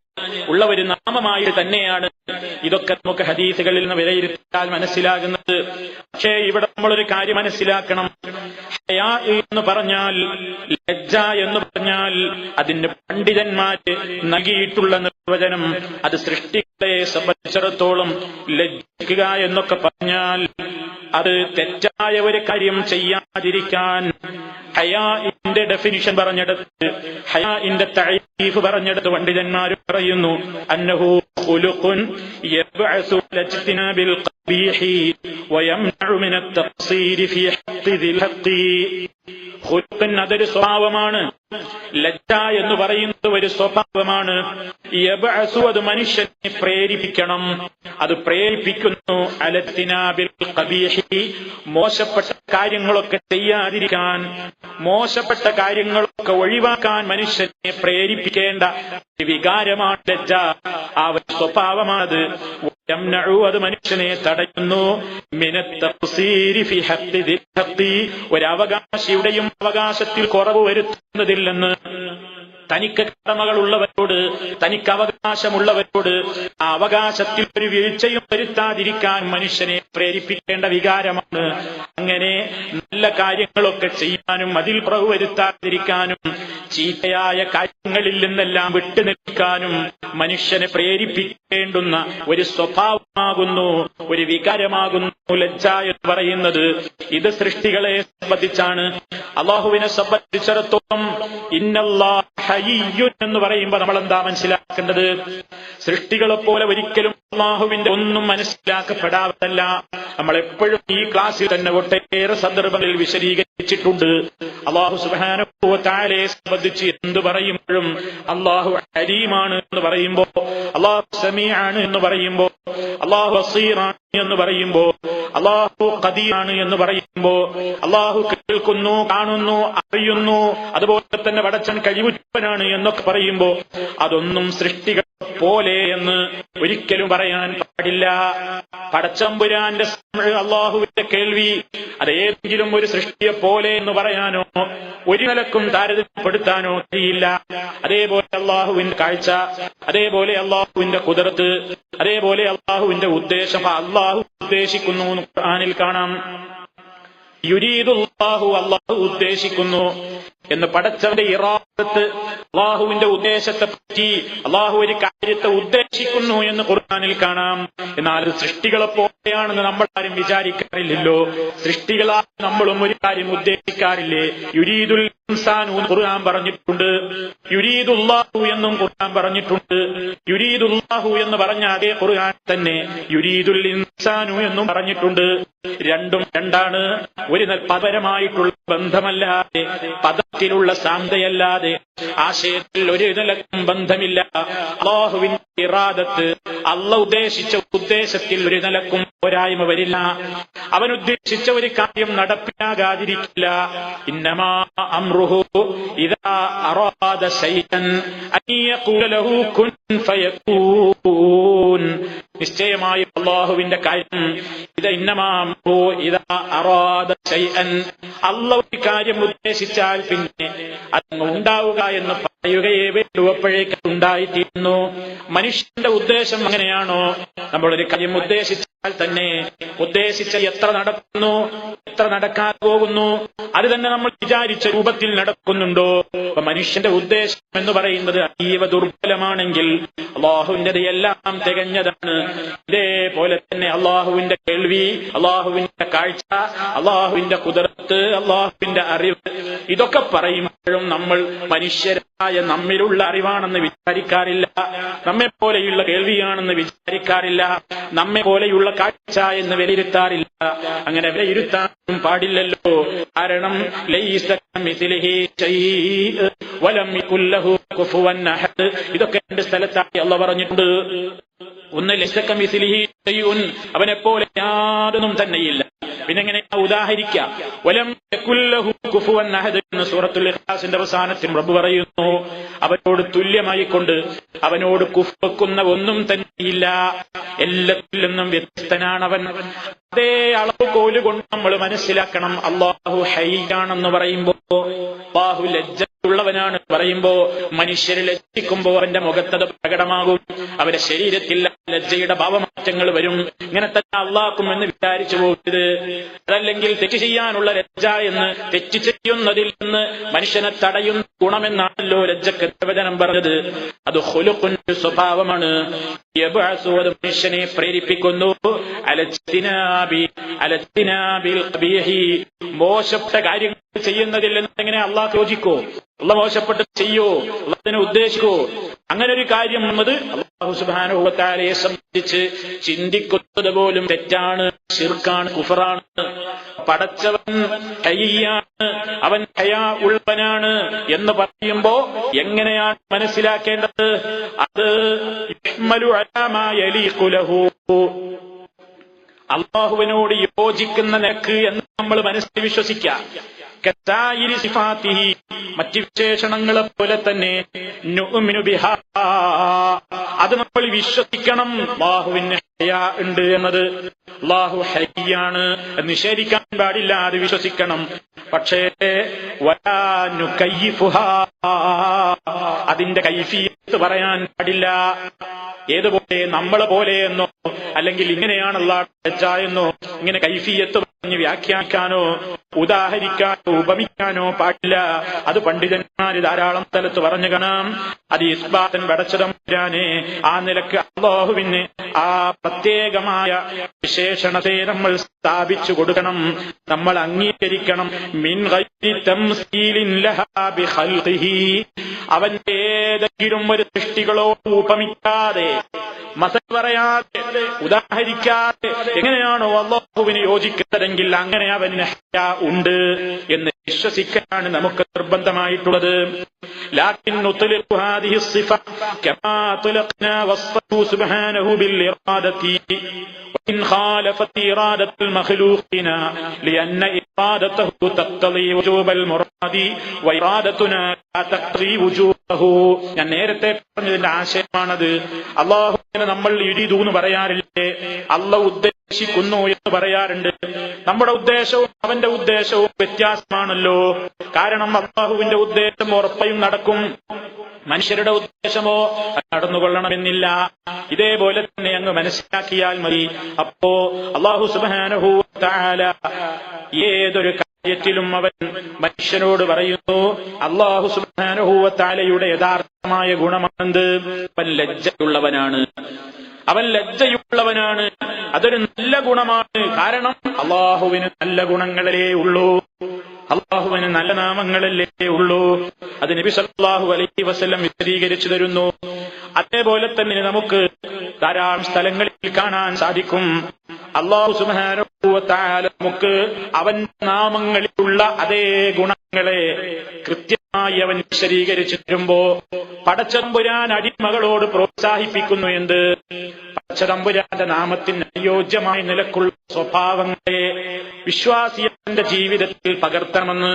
ഉള്ള ഒരു നാമമായി തന്നെയാണ് ഇതൊക്കെ നമുക്ക് ഹദീസുകളിൽ നിന്ന് വിലയിരുത്താൻ മനസ്സിലാകുന്നത്. പക്ഷേ ഇവിടെ നമ്മളൊരു കാര്യം മനസ്സിലാക്കണം. ഹയാ എന്ന് പറഞ്ഞാൽ, ലജ്ജ എന്ന് പറഞ്ഞാൽ അതിന് പണ്ഡിതന്മാര് നൽകിയിട്ടുള്ള നിർവചനം, അത് സൃഷ്ടികളെ സംബന്ധിച്ചിടത്തോളം ലജ്ജിക്കുക എന്നൊക്കെ പറഞ്ഞാൽ അത് തെറ്റായ ഒരു കാര്യം ചെയ്യാതിരിക്കാൻ. ഹയാഇന്റെ ഡെഫിനിഷൻ പറഞ്ഞെടുത്ത്, ഹയാഇന്റെ തഅരീഫ് പറഞ്ഞെടുത്ത് പണ്ഡിതന്മാർ പറയുന്നു, അന്നഹു ഖുലുഖുൻ യബ്അസു ലജ്തിനാബിൽ ഖബീഹി വയംനഉ മിനത് തഖ്സീരി ഫീ ഹഖ്ഖി ദിൽ ഹഖ്ഖി. ഖുലുഖൻ അതൊരു സ്വഭാവമാണ്. ലജ്ജ എന്ന് പറയുന്നത് ഒരു സ്വഭാവമാണ്. യബ്അസു, അത് മനുഷ്യനെ പ്രേരിപ്പിക്കണം, അത് പ്രേരിപ്പിക്കുന്നു അലത്തിനാബിൽ ഖബീഹി, മോശപ്പെട്ട കാര്യങ്ങളൊക്കെ ചെയ്യാതിരിക്കാൻ, മോശപ്പെട്ട കാര്യങ്ങളൊക്കെ ഒഴിവാക്കാൻ മനുഷ്യനെ പ്രേരിപ്പിക്കേണ്ട വികാരമാണ് ലജ്ജ. ആ സ്വഭാവമാണത്. അത് മനുഷ്യനെ തടയുന്നു മിനത് തഖ്സീരി ഫീ ഹഖ്ഖി ദിൽ ഹഖ്ഖി, ഒരു അവകാശിയുടെയും അവകാശത്തിൽ കുറവ് വരുത്തുന്നതില്ലെന്ന്. തനിക്ക് കടമകളുള്ളവരോട്, തനിക്ക് അവകാശമുള്ളവരോട് ആ അവകാശത്തിൽ ഒരു വീഴ്ചയും വരുത്താതിരിക്കാൻ മനുഷ്യനെ പ്രേരിപ്പിക്കേണ്ട വികാരമാണ്. അങ്ങനെ നല്ല കാര്യങ്ങളൊക്കെ ചെയ്യാനും അതിൽ കുറവ് വരുത്താതിരിക്കാനും ചീത്തയായ കാര്യങ്ങളിൽ നിന്നെല്ലാം വിട്ടുനിൽക്കാനും മനുഷ്യനെ പ്രേരിപ്പിക്കേണ്ടുന്ന ഒരു സ്വഭാവമാകുന്നു, ഒരു വികാരമാകുന്നു ലജ്ജ എന്ന് പറയുന്നത്. ഇത് സൃഷ്ടികളെ സംബന്ധിച്ചാണ്. അള്ളാഹുവിനെ സംബന്ധിച്ചിടത്തോളം ഇന്നല്ലാഹ ഹയ്യുൻ എന്ന് പറയുമ്പോൾ നമ്മൾ എന്താ മനസ്സിലാക്കേണ്ടത്? സൃഷ്ടികളെ പോലെ ഒരിക്കലും അള്ളാഹുവിന്റെ ഒന്നും മനസ്സിലാക്കപ്പെടാത്തല്ല. നമ്മൾ എപ്പോഴും ഈ ക്ലാസ്സിൽ തന്നെ ഒട്ടേറെ സന്ദർഭങ്ങളിൽ വിശദീകരിച്ചിട്ടുണ്ട്. അള്ളാഹു സുബ്ഹാനഹു വ തആലയെ സംബന്ധിച്ച് എന്ത് പറയുമ്പോഴും അള്ളാഹു അലീമാണ് എന്ന് പറയുമ്പോ, അള്ളാഹു സമീഅാണ് എന്ന് പറയുമ്പോ, അള്ളാഹു ബസീറാണ് എന്ന് പറയുമ്പോ, അള്ളാഹു ഖദീറാണ് എന്ന് പറയുമ്പോ, അള്ളാഹു കേൾക്കുന്നു, കാണുന്നു, അറിയുന്നു, അതുപോലെ തന്നെ പടച്ചവൻ കഴിവുറ്റവനാണ് എന്നൊക്കെ പറയുമ്പോ അതൊന്നും സൃഷ്ടികൾ പോലെ എന്ന് ഒരിക്കലും പറയാൻ പാടില്ല. പടച്ചമ്പുരാന്റെ അള്ളാഹുവിന്റെ കേൾവി അത് ഏതെങ്കിലും ഒരു സൃഷ്ടിയെ പോലെ എന്ന് പറയാനോ ഒരു നിലക്കും താരതമ്യപ്പെടുത്താനോ കഴിയില്ല. അതേപോലെ അള്ളാഹുവിന്റെ കാഴ്ച, അതേപോലെ അള്ളാഹുവിന്റെ ഖുദ്റത്ത്, അതേപോലെ അള്ളാഹുവിന്റെ ഉദ്ദേശം. അള്ളാഹു ഉദ്ദേശിക്കുന്നു ഖുർആനിൽ കാണാം. യുരീദുല്ലാഹു, അള്ളാഹു ഉദ്ദേശിക്കുന്നു എന്ന്. പടച്ചവന്റെ ഇറാദത്ത്, അള്ളാഹുവിന്റെ ഉദ്ദേശത്തെ പറ്റി അള്ളാഹു ഒരു കാര്യത്തെ ഉദ്ദേശിക്കുന്നു എന്ന് ഖുർആനിൽ കാണാം. എന്നാൽ സൃഷ്ടികളെ പോലെയാണെന്ന് നമ്മൾ ആരും വിചാരിക്കാറില്ലല്ലോ. സൃഷ്ടികളാൽ നമ്മളും ഒരു കാര്യം ഉദ്ദേശിക്കാറില്ലേ? യുരീദുൽ ഇൻസാനു ഖുർആൻ പറഞ്ഞിട്ടുണ്ട്, യുരീദുല്ലാഹു എന്നും ഖുർആൻ പറഞ്ഞിട്ടുണ്ട്. യുരീദുല്ലാഹു എന്ന് പറഞ്ഞ അതേ ഖുർആൻ തന്നെ യുരീദുൽ ഇൻസാനു എന്നും പറഞ്ഞിട്ടുണ്ട്. രണ്ടും രണ്ടാണ്. ഒരു പദപരമായിട്ടുള്ള ബന്ധമല്ലാതെ, പദത്തിലുള്ള സാമ്യതയല്ലാതെ ആശയത്തിൽ ഒരു നിലക്കും ബന്ധമില്ല. അല്ലാഹുവിന്റെ ഇറാദത്ത്, അല്ലാഹു ഉദ്ദേശിച്ച ഉദ്ദേശത്തിൽ ഒരു നിലക്കും പോരായ്മ വരില്ല. അവൻ ഉദ്ദേശിച്ച ഒരു കാര്യം നടപ്പിലാകാതിരിക്കില്ല. ഇന്നമാ അംറുഹു ഇദാ അറാദ ശൈഅൻ അൻ യഖൂല ലഹു കുൻ ഫയകൂൻ. നിശ്ചയമായും അല്ലാഹുവിന്റെ കാര്യം ഇത് ഇന്നമാ അംറുഹു ഇദാ അറാദ ശൈഅൻ, അല്ലാഹു ഒരു കാര്യം ഉദ്ദേശിച്ചാൽ പിന്നെ അത് ഉണ്ടാവുക എന്ന് പറയുകയേ വേണ്ടൂ. അപ്പോഴേക്ക് ഉണ്ടായിത്തീരുന്നു. മനുഷ്യന്റെ ഉദ്ദേശം അങ്ങനെയാണോ? നമ്മളൊരു കാര്യം ഉദ്ദേശിച്ചാൽ തന്നെ ഉദ്ദേശിച്ച എത്ര നടക്കുന്നു, എത്ര നടക്കാൻ പോകുന്നു, അത് തന്നെ നമ്മൾ വിചാരിച്ച രൂപത്തിൽ നടക്കുന്നുണ്ടോ? അപ്പൊ മനുഷ്യന്റെ ഉദ്ദേശം എന്ന് പറയുന്നത് അതീവ ദുർബലമാണെങ്കിൽ അള്ളാഹുവിന്റെ എല്ലാം തികഞ്ഞതാണ്. ഇതേപോലെ തന്നെ അള്ളാഹുവിന്റെ കേൾവി, അള്ളാഹുവിന്റെ കാഴ്ച, അള്ളാഹുവിന്റെ ഖുദ്റത്ത്, അള്ളാഹുവിന്റെ അറിവ്, ഇതൊക്കെ പറയുമ്പോഴും നമ്മൾ മനുഷ്യരായ നമ്മിലുള്ള അറിവാണെന്ന് വിചാരിക്കാറില്ല. നമ്മെ പോലെയുള്ള കേൾവിയാണെന്ന് വിചാരിക്കാറില്ല. നമ്മെ പോലെയുള്ള കാഴ്ച എന്ന് വിലയിരുത്താറില്ല. അങ്ങനെ വിലയിരുത്താനും പാടില്ലല്ലോ. കാരണം ലൈസ കമിസ്ലിഹി ശൈഅ് വലം യകുൽ ലഹു കുഫുവൻ അഹദ്. ഇതൊക്കെ രണ്ട് സ്ഥലത്തായി അല്ലാഹു പറഞ്ഞിട്ടുണ്ട്. ഒന്ന് ലൈസ കമിസ്ലിഹി ശൈഉൻ, അവനെപ്പോലെ യാതൊന്നും തന്നെയില്ല. പിന്നെ എങ്ങനെ ഉദാഹരിക്കാം? വലം യകുൽ ലഹു കുഫുവൻ അഹദ് എന്ന് സൂറത്തുൽ ഇഖ്ലാസിന്റെ അവസാനത്തിൽ റബ്ബ് പറയുന്നു. അവനോട് തുല്യമായി കൊണ്ട് അവനോട് കുഫ്വെക്കുന്ന ഒന്നും തന്നെയില്ല. എല്ലാത്തിൽ നിന്നും വ്യത്യസ്തനാണവൻ. അതേ അളവുകോല് കൊണ്ട് നമ്മൾ മനസ്സിലാക്കണം. അല്ലാഹു ഹയ്യാണെന്ന് പറയുമ്പോ, അല്ലാഹു ലജ്ജയുള്ളവനാണ് പറയുമ്പോ, മനുഷ്യരെ ലജ്ജിക്കുമ്പോ അവന്റെ മുഖത്തത് പ്രകടമാകും. അവരുടെ ശരീരത്തിൽ ലജ്ജയുടെ ഭാവമാറ്റങ്ങൾ വരും. ഇങ്ങനെ തന്നെ അള്ളാഹ്ക്കും എന്ന് വിചാരിച്ചു പോകരുത്. അതല്ലെങ്കിൽ തെറ്റ് ചെയ്യാനുള്ള ലജ്ജ എന്ന്, തെറ്റ് ചെയ്യുന്നതിൽ നിന്ന് മനുഷ്യനെ തടയുന്ന ഗുണമെന്നാണല്ലോ ലജ്ജക്ക് നിർവചനം പറഞ്ഞത്. അത് ഖുലുഖുൻ, സ്വഭാവമാണ്. അത് മനുഷ്യനെ പ്രേരിപ്പിക്കുന്നു അലത്തിനാബിൽ ഖബീഹി, മോശപ്പെട്ട കാര്യങ്ങൾ ചെയ്യുന്നതിൽ നിന്ന് എങ്ങനെ അള്ളാഹ് യോജിക്കോ? അള്ളാഹ് മോശപ്പെട്ട് ചെയ്യോ? അള്ളാഹിനെ ഉദ്ദേശിക്കോ? അങ്ങനെ ഒരു കാര്യം എന്നത് അല്ലാഹു സുബ്ഹാനഹു വ തആലയെ സംബന്ധിച്ച് ചിന്തിക്കുന്നത് പോലും തെറ്റാണ്, ശിർക്കാണ്, കുഫറാണ്. പടച്ചവൻ ഹയ്യാണ്, അവൻ ഹയാ ഉള്ളവനാണ് എന്ന് പറയുമ്പോ എങ്ങനെയാണ് മനസ്സിലാക്കേണ്ടത്? അത് യഹ്മലു അലാ മാ യലീഖു ലഹു, അള്ളാഹുവിനോട് യോജിക്കുന്ന നിലക്ക് എന്ന് നമ്മൾ മനസ്സിൽ വിശ്വസിക്കാം. കത്തായിരി സിഫാത്തിഹി, മറ്റു വിശേഷണങ്ങളെ പോലെ തന്നെ നുഅ്മിനു ബിഹാ, അത് നമ്മൾ വിശ്വസിക്കണം. അല്ലാഹുവിന് ഹയ്യാ ഉണ്ട് എന്നത്, അല്ലാഹു ഹയ്യാണ് നിഷേധിക്കാൻ പാടില്ല, അത് വിശ്വസിക്കണം. പക്ഷേ അതിന്റെ കൈഫിയത്ത് പറയാൻ പാടില്ല. ഏതുപോലെ നമ്മളെ പോലെയെന്നോ അല്ലെങ്കിൽ ഇങ്ങനെയാണല്ലോ എന്നോ ഇങ്ങനെ കൈഫിയത്ത് പറഞ്ഞ് വ്യാഖ്യാനിക്കാനോ ഉദാഹരിക്കാനോ ഉപമിക്കാനോ പാടില്ല. അത് പണ്ഡിതന്മാര് ധാരാളം സ്ഥലത്ത് പറഞ്ഞു കാണാം. അത് ഇസ്ബാത്തൻ പടച്ചതമ്പുരാനെ ആ നിലക്ക് അല്ലാഹുവിന് ആ പ്രത്യേകമായ വിശേഷണത്തെ നമ്മൾ സ്ഥാപിച്ചു കൊടുക്കണം, നമ്മൾ അംഗീകരിക്കണം. മിൻ ഗൈരി തംസീലിൻ ലഹാ ബിഖൽഖിഹി, അവന്റെ ഏതെങ്കിലും ഒരു സൃഷ്ടികളോട് ഉപമിക്കാതെ, മസൽ പറയാതെ, ഉദാഹരിക്കാതെ എങ്ങനെയാണോ അല്ലാഹുവിന് യോജിക്കുന്നതെങ്കിൽ അങ്ങനെ അവന് ഹയ്യ ഉണ്ട് എന്ന് വിശ്വസിക്കാനാണ് നമുക്ക് നിർബന്ധമായിട്ടുള്ളത്. ലാകിൻ നുത്ലിഖു ഹാദിഹി സിഫ കമാ തുലഖ്നാ വസ്ഫഹു സുബ്ഹാനഹു ബിൽ ഇറാദതി വഇൻ ഖാലഫത് ഇറാദത്തുൽ മഖ്ലൂഖിന ലിഅന്ന ഇറാദതഹു തഖ്തളി വുജൂബൽ മുറാദി വഇറാദതുനാ ലാ തഖ്തളി വുജൂബഹു. ഞാൻ നേരത്തെ പറഞ്ഞതിന്റെ ആശയമാണത്. അല്ലാഹുവിനെ നമ്മൾ യുരീദു എന്ന് പറയാറില്ലേ, അല്ലാഹു ഉദ്ദേശിക്കുന്നു എന്ന് പറയാറുണ്ട്. നമ്മുടെ ഉദ്ദേശവും അവന്റെ ഉദ്ദേശവും വ്യത്യാസമാണല്ലോ. കാരണം അല്ലാഹുവിന്റെ ഉദ്ദേശം ഉറപ്പായും നടക്കും, മനുഷ്യരുടെ ഉദ്ദേശമോ നടന്നുകൊള്ളണമെന്നില്ല. ഇതേപോലെ തന്നെ അങ്ങ് മനസ്സിലാക്കിയാൽ മതി. അപ്പോ അല്ലാഹു സുബ്ഹാനഹു വ തആല ഏതൊരു കാര്യത്തിലും അവൻ മനുഷ്യനോട് പറയുന്നു. അല്ലാഹു സുബ്ഹാനഹു വ തആലയുടെ യഥാർത്ഥമായ ഗുണമാണെന്ത്? അവൻ ലജ്ജയുള്ളവനാണ്, അവൻ ലജ്ജയുള്ളവനാണ്. അതൊരു നല്ല ഗുണമാണ്. കാരണം അല്ലാഹുവിന് നല്ല ഗുണങ്ങളേ ഉള്ളൂ, അല്ലാഹുവിന് നല്ല നാമങ്ങളല്ലേ ഉള്ളൂ. അത് നബി സല്ലല്ലാഹു അലൈഹി വസല്ലം വിശദീകരിച്ചു തരുന്നു. അതേപോലെ തന്നെ നമുക്ക് ധാരാളം സ്ഥലങ്ങളിൽ കാണാൻ സാധിക്കും. അല്ലാഹു സുബ്ഹാനഹു വ തആല നമുക്ക് അവൻ നാമങ്ങളിലുള്ള അതേ ഗുണങ്ങളെ കൃത്യമായി അവൻ വിശദീകരിച്ചു തരുമ്പോ പടച്ചതമ്പുരാൻ അടിമകളോട് പ്രോത്സാഹിപ്പിക്കുന്നു. എന്ത്? പടച്ചതമ്പുരാന്റെ നാമത്തിന് അനുയോജ്യമായ നിലക്കുള്ള സ്വഭാവങ്ങളെ വിശ്വാസിയുടെ ജീവിതത്തിൽ പകർത്തണമെന്ന്.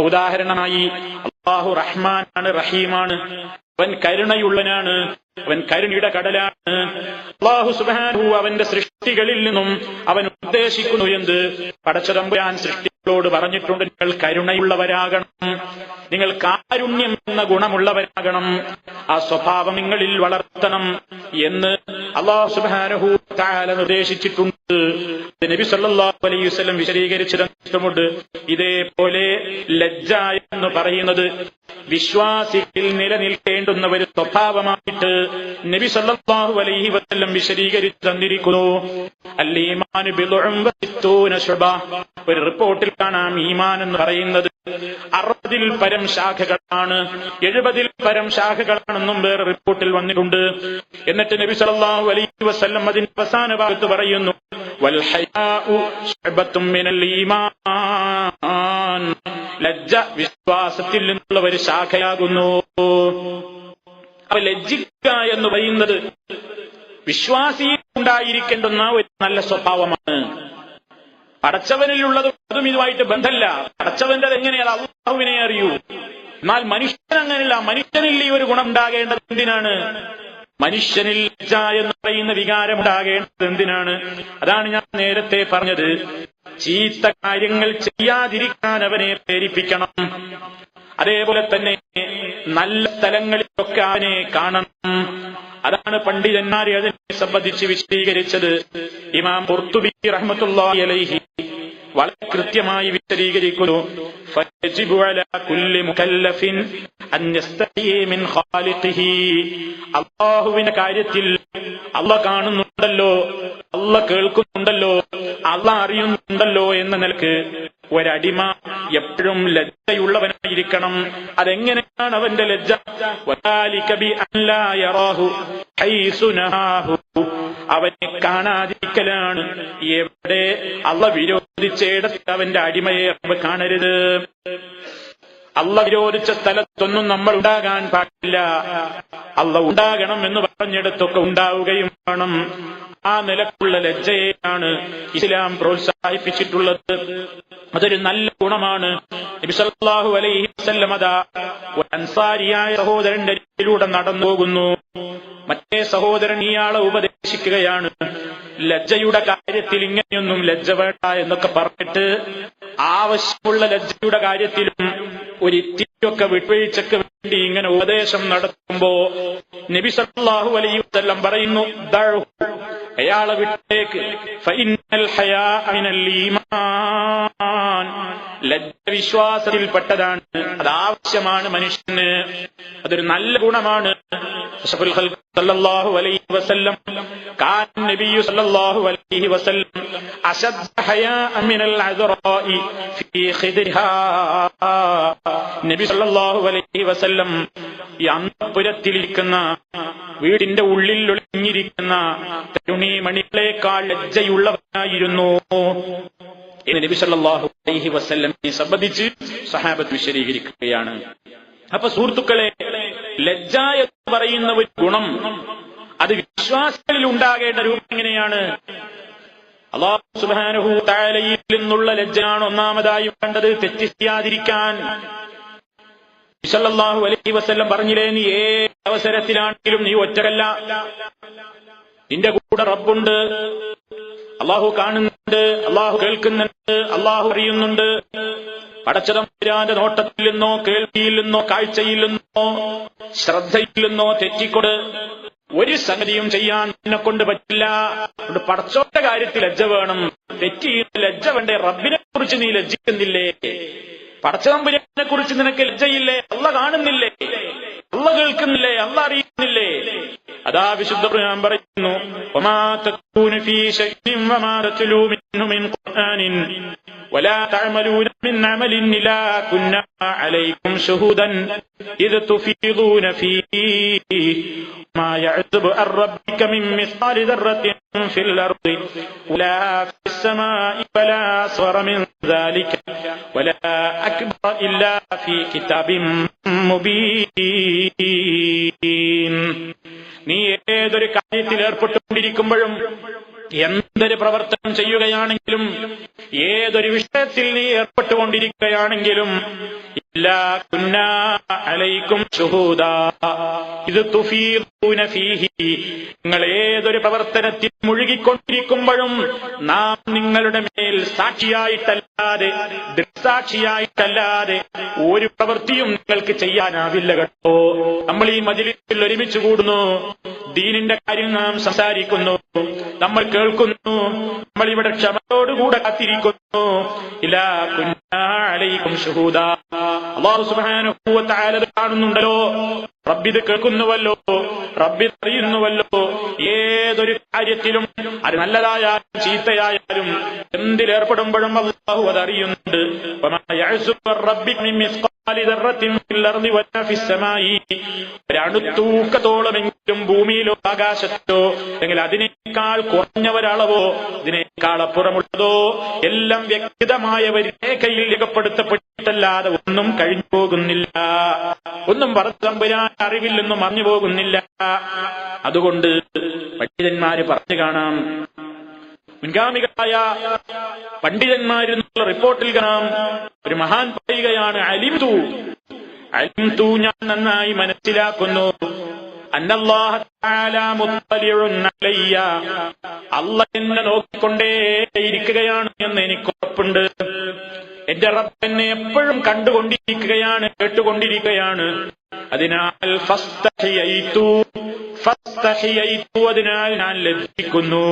ഉദാഹരണമായി അല്ലാഹു റഹ്മാനാണ്, റഹീമാണ്, അവൻ കരുണയുള്ളവനാണ്, അവൻ കരുണയുടെ കടലാണ്. അല്ലാഹു സുബ്ഹാനഹു അവന്റെ സൃഷ്ടികളിൽ നിന്നും അവൻ ഉദ്ദേശിക്കുന്നു എന്ത്? പടച്ചതമ്പുരാൻ സൃഷ്ടികളോട് പറഞ്ഞിട്ടുണ്ട്, നിങ്ങൾ കരുണയുള്ളവരാകണം, നിങ്ങൾ കാരുണ്യം എന്ന ഗുണമുള്ളവരാകണം, ആ സ്വഭാവം നിങ്ങളിൽ വളർത്തണം എന്ന് അല്ലാഹു സുബ്ഹാനഹു തആല നിർദ്ദേശിച്ചിട്ടുണ്ട്. നബി സല്ലല്ലാഹു അലൈഹി വസല്ലം വിശദീകരിച്ചു തന്നിട്ടുമുണ്ട്. ഇതേപോലെ ലജ്ജ എന്ന് പറയുന്നത് വിശ്വാസികളിൽ നിലനിൽക്കേണ്ടുന്ന ഒരു സ്വഭാവമായിട്ട് നബി സല്ലല്ലാഹു അലൈഹി വസല്ലം വിശദീകരിച്ചു തന്നിരിക്കുന്നു. അൽ-ഈമാനു ബിദ്ഉൻ വസിത്തൂന ശുബ. ഒരു റിപ്പോർട്ടിൽ കാണാം ഈമാൻ എന്ന് പറയുന്നത് 60-ൽ പരം ശാഖകളാണ്, 70-ൽ പരം ശാഖകളാണെന്നും വേറെ റിപ്പോർട്ടിൽ വന്നിട്ടുണ്ട്. എന്നിട്ട് നബി സല്ലല്ലാഹു അലൈഹി വസല്ലം അതിന്റെ അവസാന ഭാഗത്ത് പറയുന്നു, വൽ ഹയാഉ ശുബത്തും മിനൽ ഈമാൻ. ലജ്ജ വിശ്വാസത്തിൽ നിന്നുള്ള ഒരു ശാഖയാകുന്നു. അപ്പൊ ലജ്ജിക്കുക എന്ന് പറയുന്നത് വിശ്വാസിയിൽ ഉണ്ടായിരിക്കേണ്ടുന്ന ഒരു നല്ല സ്വഭാവമാണ്. പടച്ചവനിലുള്ളതും അതും ഇതുമായിട്ട് ബന്ധമല്ല. പടച്ചവന്റെ എങ്ങനെയാണ് അല്ലാഹുവിനെ അറിയൂ. എന്നാൽ മനുഷ്യൻ അങ്ങനെയല്ല. മനുഷ്യനിൽ ഈ ഒരു ഗുണം ഉണ്ടാകേണ്ടത് എന്തിനാണ്? മനുഷ്യനിൽ ലജ്ജ എന്ന് പറയുന്ന വികാരം ഉണ്ടാകേണ്ടത് എന്തിനാണ്? അതാണ് ഞാൻ നേരത്തെ പറഞ്ഞത്. ചീത്ത കാര്യങ്ങൾ ചെയ്യാതിരിക്കാൻ അവനെ പ്രേരിപ്പിക്കണം. അതേപോലെ തന്നെ നല്ല സ്ഥലങ്ങളിലൊക്കെ അവനെ കാണണം. അതാണ് പണ്ഡിതന്മാരെ അതിനെ സംബന്ധിച്ച് വിശദീകരിച്ചത്. ഇമാം ഖുർത്തുബി റഹ്മത്തുള്ളാഹി അലൈഹി വളരെ കൃത്യമായി വിശദീകരിക്കുന്നു. ഫയജിബു അലാ കുല്ലി മുകല്ലഫിൻ അൻ യസ്തഹി മിൻ ഖാലിഖിഹി. അല്ലാഹുവിന്റെ കാര്യത്തിൽ അല്ലാഹ് കാണുന്നുണ്ടല്ലോ, അല്ലാഹ് കേൾക്കുന്നുണ്ടല്ലോ, അല്ലാഹ് അറിയുന്നുണ്ടല്ലോ എന്ന നിലക്ക് ഒരടിമ എപ്പോഴും ലജ്ജയുള്ളവനായിരിക്കണം. അതെങ്ങനെയാണ് അവന്റെ ലജ്ജ? വദാലിക ബി അൻ ലാ യറാഹു ഹൈസു നഹാഹു. അവനെ കാണാതിരിക്കലാണ്. എവിടെ അല്ലാഹ് വിരോധിച്ചിടത്ത് അവന്റെ അടിമയെ കാണരുത്. അല്ലാഹ് വിരോധിച്ച സ്ഥലത്തൊന്നും നമ്മൾ ഉണ്ടാകാൻ പാടില്ല. അല്ലാഹ് ഉണ്ടാകണം എന്ന് പറഞ്ഞിടത്തൊക്കെ ഉണ്ടാവുകയും വേണം. ആ നിലക്കുള്ള ലജ്ജയെയാണ് ഇസ്ലാം പ്രോത്സാഹിപ്പിച്ചിട്ടുള്ളത്. അതൊരു നല്ല ഗുണമാണ്. നബി സല്ലല്ലാഹു അലൈഹി വസല്ലം അതാ അൻസാരിയായ സഹോദരന്റെ അരികിലൂടെ നടന്നു പോകുന്നു. മറ്റേ സഹോദരൻ ഇയാളെ ഉപദേശിക്കുകയാണ്. ലജ്ജയുടെ കാര്യത്തിൽ ഇങ്ങനെയൊന്നും ലജ്ജ വേണ്ട എന്നൊക്കെ പറഞ്ഞിട്ട് ആവശ്യമുള്ള ലജ്ജയുടെ കാര്യത്തിലും ഒരു ഇത്തിരിയൊക്കെ വിട്ടുവീഴ്ചയ്ക്ക് വേണ്ടി ഇങ്ങനെ ഉപദേശം നടത്തുമ്പോ നബി സല്ലല്ലാഹു അലൈഹി വസല്ലം പറയുന്നു, അയാളെ വിട്ടേക്ക്. ഫഇന്നൽ ഹയാഅ മിനൽ ഈമാൻ, ലജ്ജ വിശ്വാസത്തിൽപ്പെട്ടതാണ്. അതാവശ്യമാണ് മനുഷ്യന്, അതൊരു നല്ല ഗുണമാണ്. അഷ്റഫുൽ ഖൽഖ് സല്ലല്ലാഹു അലൈഹി വസല്ലം കാന നബിയ്യു സല്ലല്ലാഹു അലൈഹി വസല്ലം അശദ്ദ ഹയാഅ മിനൽ അദ്റാഇ ഫീ ഖിദ്രിഹാ. നബി സല്ലല്ലാഹു അലൈഹി വസല്ലം ഈ അന്തഃപുരത്തിലിരിക്കുന്ന, വീടിന്റെ ഉള്ളിൽ ഒളിഞ്ഞിരിക്കുന്ന തരുണീമണികളെക്കാൾ ലജ്ജയുള്ളവനായിരുന്നു എന്ന് നബി സല്ലല്ലാഹു അലൈഹി വസല്ലമയെ സംബന്ധിച്ച് സഹാബത്ത് വിശദീകരിക്കുകയാണ്. അപ്പൊ സുഹൃത്തുക്കളെ, ലജ്ജ എന്ന് പറയുന്ന ഒരു ഗുണം അത് വിശ്വാസികളിൽ ഉണ്ടാകേണ്ട രൂപം എങ്ങനെയാണ്? അല്ലാഹു സുബ്ഹാനഹു തആലയിൽ നിന്നുള്ള ലജ്ജയാണ് ഒന്നാമതായി വേണ്ടത്, തെറ്റ് ചെയ്യാതിരിക്കാൻ. സല്ലല്ലാഹു അലൈഹി വസല്ലം പറഞ്ഞില്ലേ, നീ ഏത് അവസരത്തിലാണെങ്കിലും നീ ഒറ്റക്കല്ല, നിന്റെ കൂടെ റബ്ബുണ്ട്, അല്ലാഹു കാണുന്നുണ്ട്, അല്ലാഹു കേൾക്കുന്നുണ്ട്, അല്ലാഹു അറിയുന്നുണ്ട്. പടച്ചതമ്പുരാന്റെ നോട്ടത്തിൽ നിന്നോ കേൾവിയിൽ നിന്നോ കാഴ്ചയിൽ നിന്നോ ശ്രദ്ധയിൽ നിന്നോ തെറ്റിക്കൊണ്ട് ഒരു സംഗതിയും ചെയ്യാൻ നിന്നെ കൊണ്ട് പറ്റില്ല. പടച്ചോന്റെ കാര്യത്തിൽ ലജ്ജ വേണം, തെറ്റ് ചെയ്യുന്ന ലജ്ജ വേണ്ടേ? റബ്ബിനെ കുറിച്ച് നീ ലജ്ജിക്കുന്നില്ലേ? പടച്ചതമ്പുരാനെ കുറിച്ച് നിനക്ക് ലജ്ജയില്ലേ? അള്ള കാണുന്നില്ലേ? അള്ള കേൾക്കുന്നില്ലേ? അള്ള അറിയുന്നില്ലേ? അതാ വിശുദ്ധ ഖുർആൻ പറയുന്നു, വമാ തകൂന ഫീ ശൈഇൻ വമാ തത്ലൂ മിൻഹു മിൻ ഖുർആനിൻ വലാ തഅമലൂന മിൻ അമലിൻ ഇല്ലാ കുന്നാ അലൈക്കും ശുഹൂദൻ ഇദ് തുഫീദൂന ഫീഹി മാ യഅ്സുബു അൻ റബ്ബിക മിൻ മിസ്ഖാലി ദർറത്തിൻ ഫിൽ അർദി വലാ ഫിസ് സമാഇ വലാ അസ്വറ മിൻ ദാലിക വലാ അക്ബറ ഇല്ലാ ഫീ കിതാബിൻ മുബീൻ. നീ ഏതൊരു കാര്യത്തിൽ ഏർപ്പെട്ടുകൊണ്ടിരിക്കുമ്പോഴും, എന്തൊരു പ്രവർത്തനം ചെയ്യുകയാണെങ്കിലും, ഏതൊരു വിഷയത്തിൽ നീ ഏർപ്പെട്ടുകൊണ്ടിരിക്കുകയാണെങ്കിലും, ഇല്ലാ കുന്നാ അലൈക്കും ശുഹൂദാ ഇത് തുഫീദൂന ഫീഹി, നിങ്ങൾ ഏതൊരു പ്രവർത്തനത്തിൽ മുഴുകിക്കൊണ്ടിരിക്കുമ്പോഴും നാം നിങ്ങളുടെ മേൽ സാക്ഷിയായിട്ടല്ലാതെ, ദൃക്സാക്ഷിയായിട്ടല്ലാതെ ഒരു പ്രവൃത്തിയും നിങ്ങൾക്ക് ചെയ്യാനാവില്ല കേട്ടോ. നമ്മൾ ഈ മജ്‌ലിസിൽ ഒരുമിച്ച് കൂടുന്നു, ദീനിന്റെ കാര്യം നാം സംസാരിക്കുന്നു, നമ്മൾ കേൾക്കുന്നു, നമ്മൾ ഇവിടെ ക്ഷമയോടുകൂടെ കാത്തിരിക്കുന്നു. ഇലാ കുന്നാ അലൈക്കും ശുഹൂദാ, അല്ലാഹു സുബ്ഹാനഹു വ തആല കാണുന്നുണ്ടല്ലോ, റബ്ബിത് കേൾക്കുന്നുവല്ലോ, റബ്ബിത് അറിയുന്നുവല്ലോ. ഏതൊരു കാര്യത്തിലും, അത് നല്ലതായാലും ചീത്തയായാലും, എന്തിലേർപ്പെടുമ്പോഴും അല്ലാഹു അത് അറിയുന്നുണ്ട്. വമാ യഅ്സുബു അൻ റബ്ബിക മിൻ മിസ്ഖാലി ദർറത്തിൻ ഫിൽ അർദി വലാ ഫിസ് സമാഇ, ഒരണുത്തൂക്കത്തോളമെങ്കിലും ഭൂമിയിലോ ആകാശത്തോ, അല്ലെങ്കിൽ അതിനേക്കാൾ കുറഞ്ഞ ഒരളവോ ഇതിനേക്കാൾ അപ്പുറമുള്ളതോ എല്ലാം വ്യക്തമായ ഒരു രേഖയിൽ രേഖപ്പെടുത്തപ്പെട്ടിട്ടല്ലാതെ ഒന്നും കഴിഞ്ഞു പോകുന്നില്ല, ഒന്നും പടച്ചതമ്പുരാൻ അറിവിൽ നിന്നും മറഞ്ഞു പോകുന്നില്ല. അതുകൊണ്ട് പണ്ഡിതന്മാര് പറഞ്ഞു കാണാം, മുൻഗാമികളായ പണ്ഡിതന്മാരെന്നുള്ള റിപ്പോർട്ടിൽ കാണാം, ഒരു മഹാൻ പറയുകയാണ്, അലിംതു ഞാൻ നന്നായി മനസ്സിലാക്കുന്നു, അന്നല്ലാഹ തആല മുത്തലിഉൻ അലയ്യ, അല്ലാഹ് എന്നെ നോക്കിക്കൊണ്ടേയിരിക്കുകയാണ് എന്ന് എനിക്ക് ഉറപ്പുണ്ട്. എന്റെ റബ്ബ് എന്നെ എപ്പോഴും കണ്ടുകൊണ്ടിരിക്കുകയാണ്, കേട്ടുകൊണ്ടിരിക്കുകയാണ്. അതിനാൽ ഫസ്തഹിയൈതു, അതിനാൽ ഞാൻ ലജ്ജിക്കുന്നു,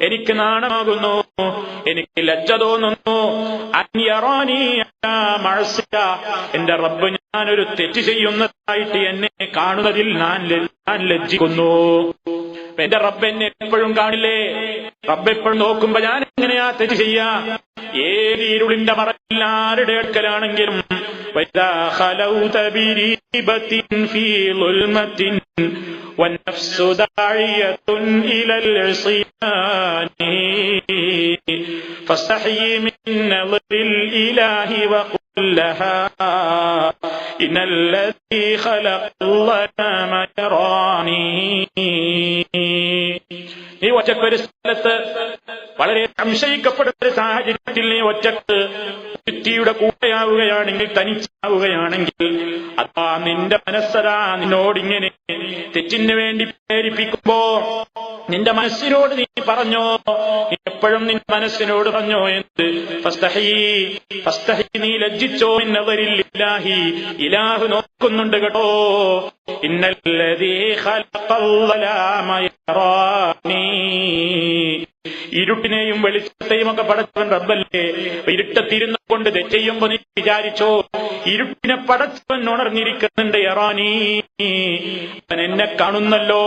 എനിക്ക് നാണമാകുന്നു, എനിക്ക് ലജ്ജ തോന്നുന്നു. അൻയറാനി അലാ മഅസിയ, എന്റെ റബ്ബ് ഞാനൊരു തെറ്റ് ചെയ്യുന്നതായിട്ട് എന്നെ കാണുന്നതിൽ ഞാൻ ലജ്ജിക്കുന്നു. എന്റെ റബ്ബ് എന്നെ എപ്പോഴും കാണില്ലേ? റബ്ബ് എപ്പോഴും നോക്കുമ്പോ ഞാൻ എങ്ങനെയാ തെറ്റ് ചെയ്യാ? ഏത് ഇരുളിന്റെ മറയിൽ ആരുടെ അടുക്കലാണെങ്കിലും, വൈദാ ഖലൗത ബിരീബത്തിൻ ഫീ ളുൽമത്തിൻ വന്നഫ്സു ദാഇയത്തുൻ ഇലൽ ഇസ്യാനി ഫസ്തഹയി മിൻ നളിൽ ഇലാഹി വഖുൽ ലഹാ ഇന്നല്ലദീ ഖലഖല്ലനാ മയറാനി. ഈ ഒറ്റക്കൊരു സ്ഥലത്ത് വളരെ സംശയിക്കപ്പെടുന്ന ഒരു സാഹചര്യത്തിൽ നീ ഒറ്റക്ക് വ്യക്തിയുടെ കൂടെയാവുകയാണെങ്കിൽ, തനിച്ചാവുകയാണെങ്കിൽ, അതാ നിന്റെ മനസ്സതാ നിന്നോടിങ്ങനെ തെറ്റിന് വേണ്ടി പ്രേരിപ്പിക്കുമ്പോ നിന്റെ മനസ്സിനോട് നീ പറഞ്ഞോ, എപ്പോഴും നിന്റെ മനസ്സിനോട് പറഞ്ഞോ എന്ത്? ഫസ്തഹി, നീ ലജ്ജിച്ചോ, ഇന്നവരില്ലാഹി, ഇലാഹു നോക്കുന്നുണ്ട് കേട്ടോ. ഇന്നല്ലദീ ഖലഖൽ ളലാമ യറാനീ, ഇരുട്ടിനെയും വെളിച്ചത്തെയും ഒക്കെ പടച്ചവൻ റബ്ബല്ലേ. ഇരുട്ടത്തിരുന്ന കൊണ്ട് തെറ്റുമ്പോ നീ വിചാരിച്ചോ ഇരുട്ടിനെ പടച്ചവൻ ഉണർന്നിരിക്കുന്നുണ്ട്. യറാനീ, അവൻ എന്നെ കാണുന്നല്ലോ,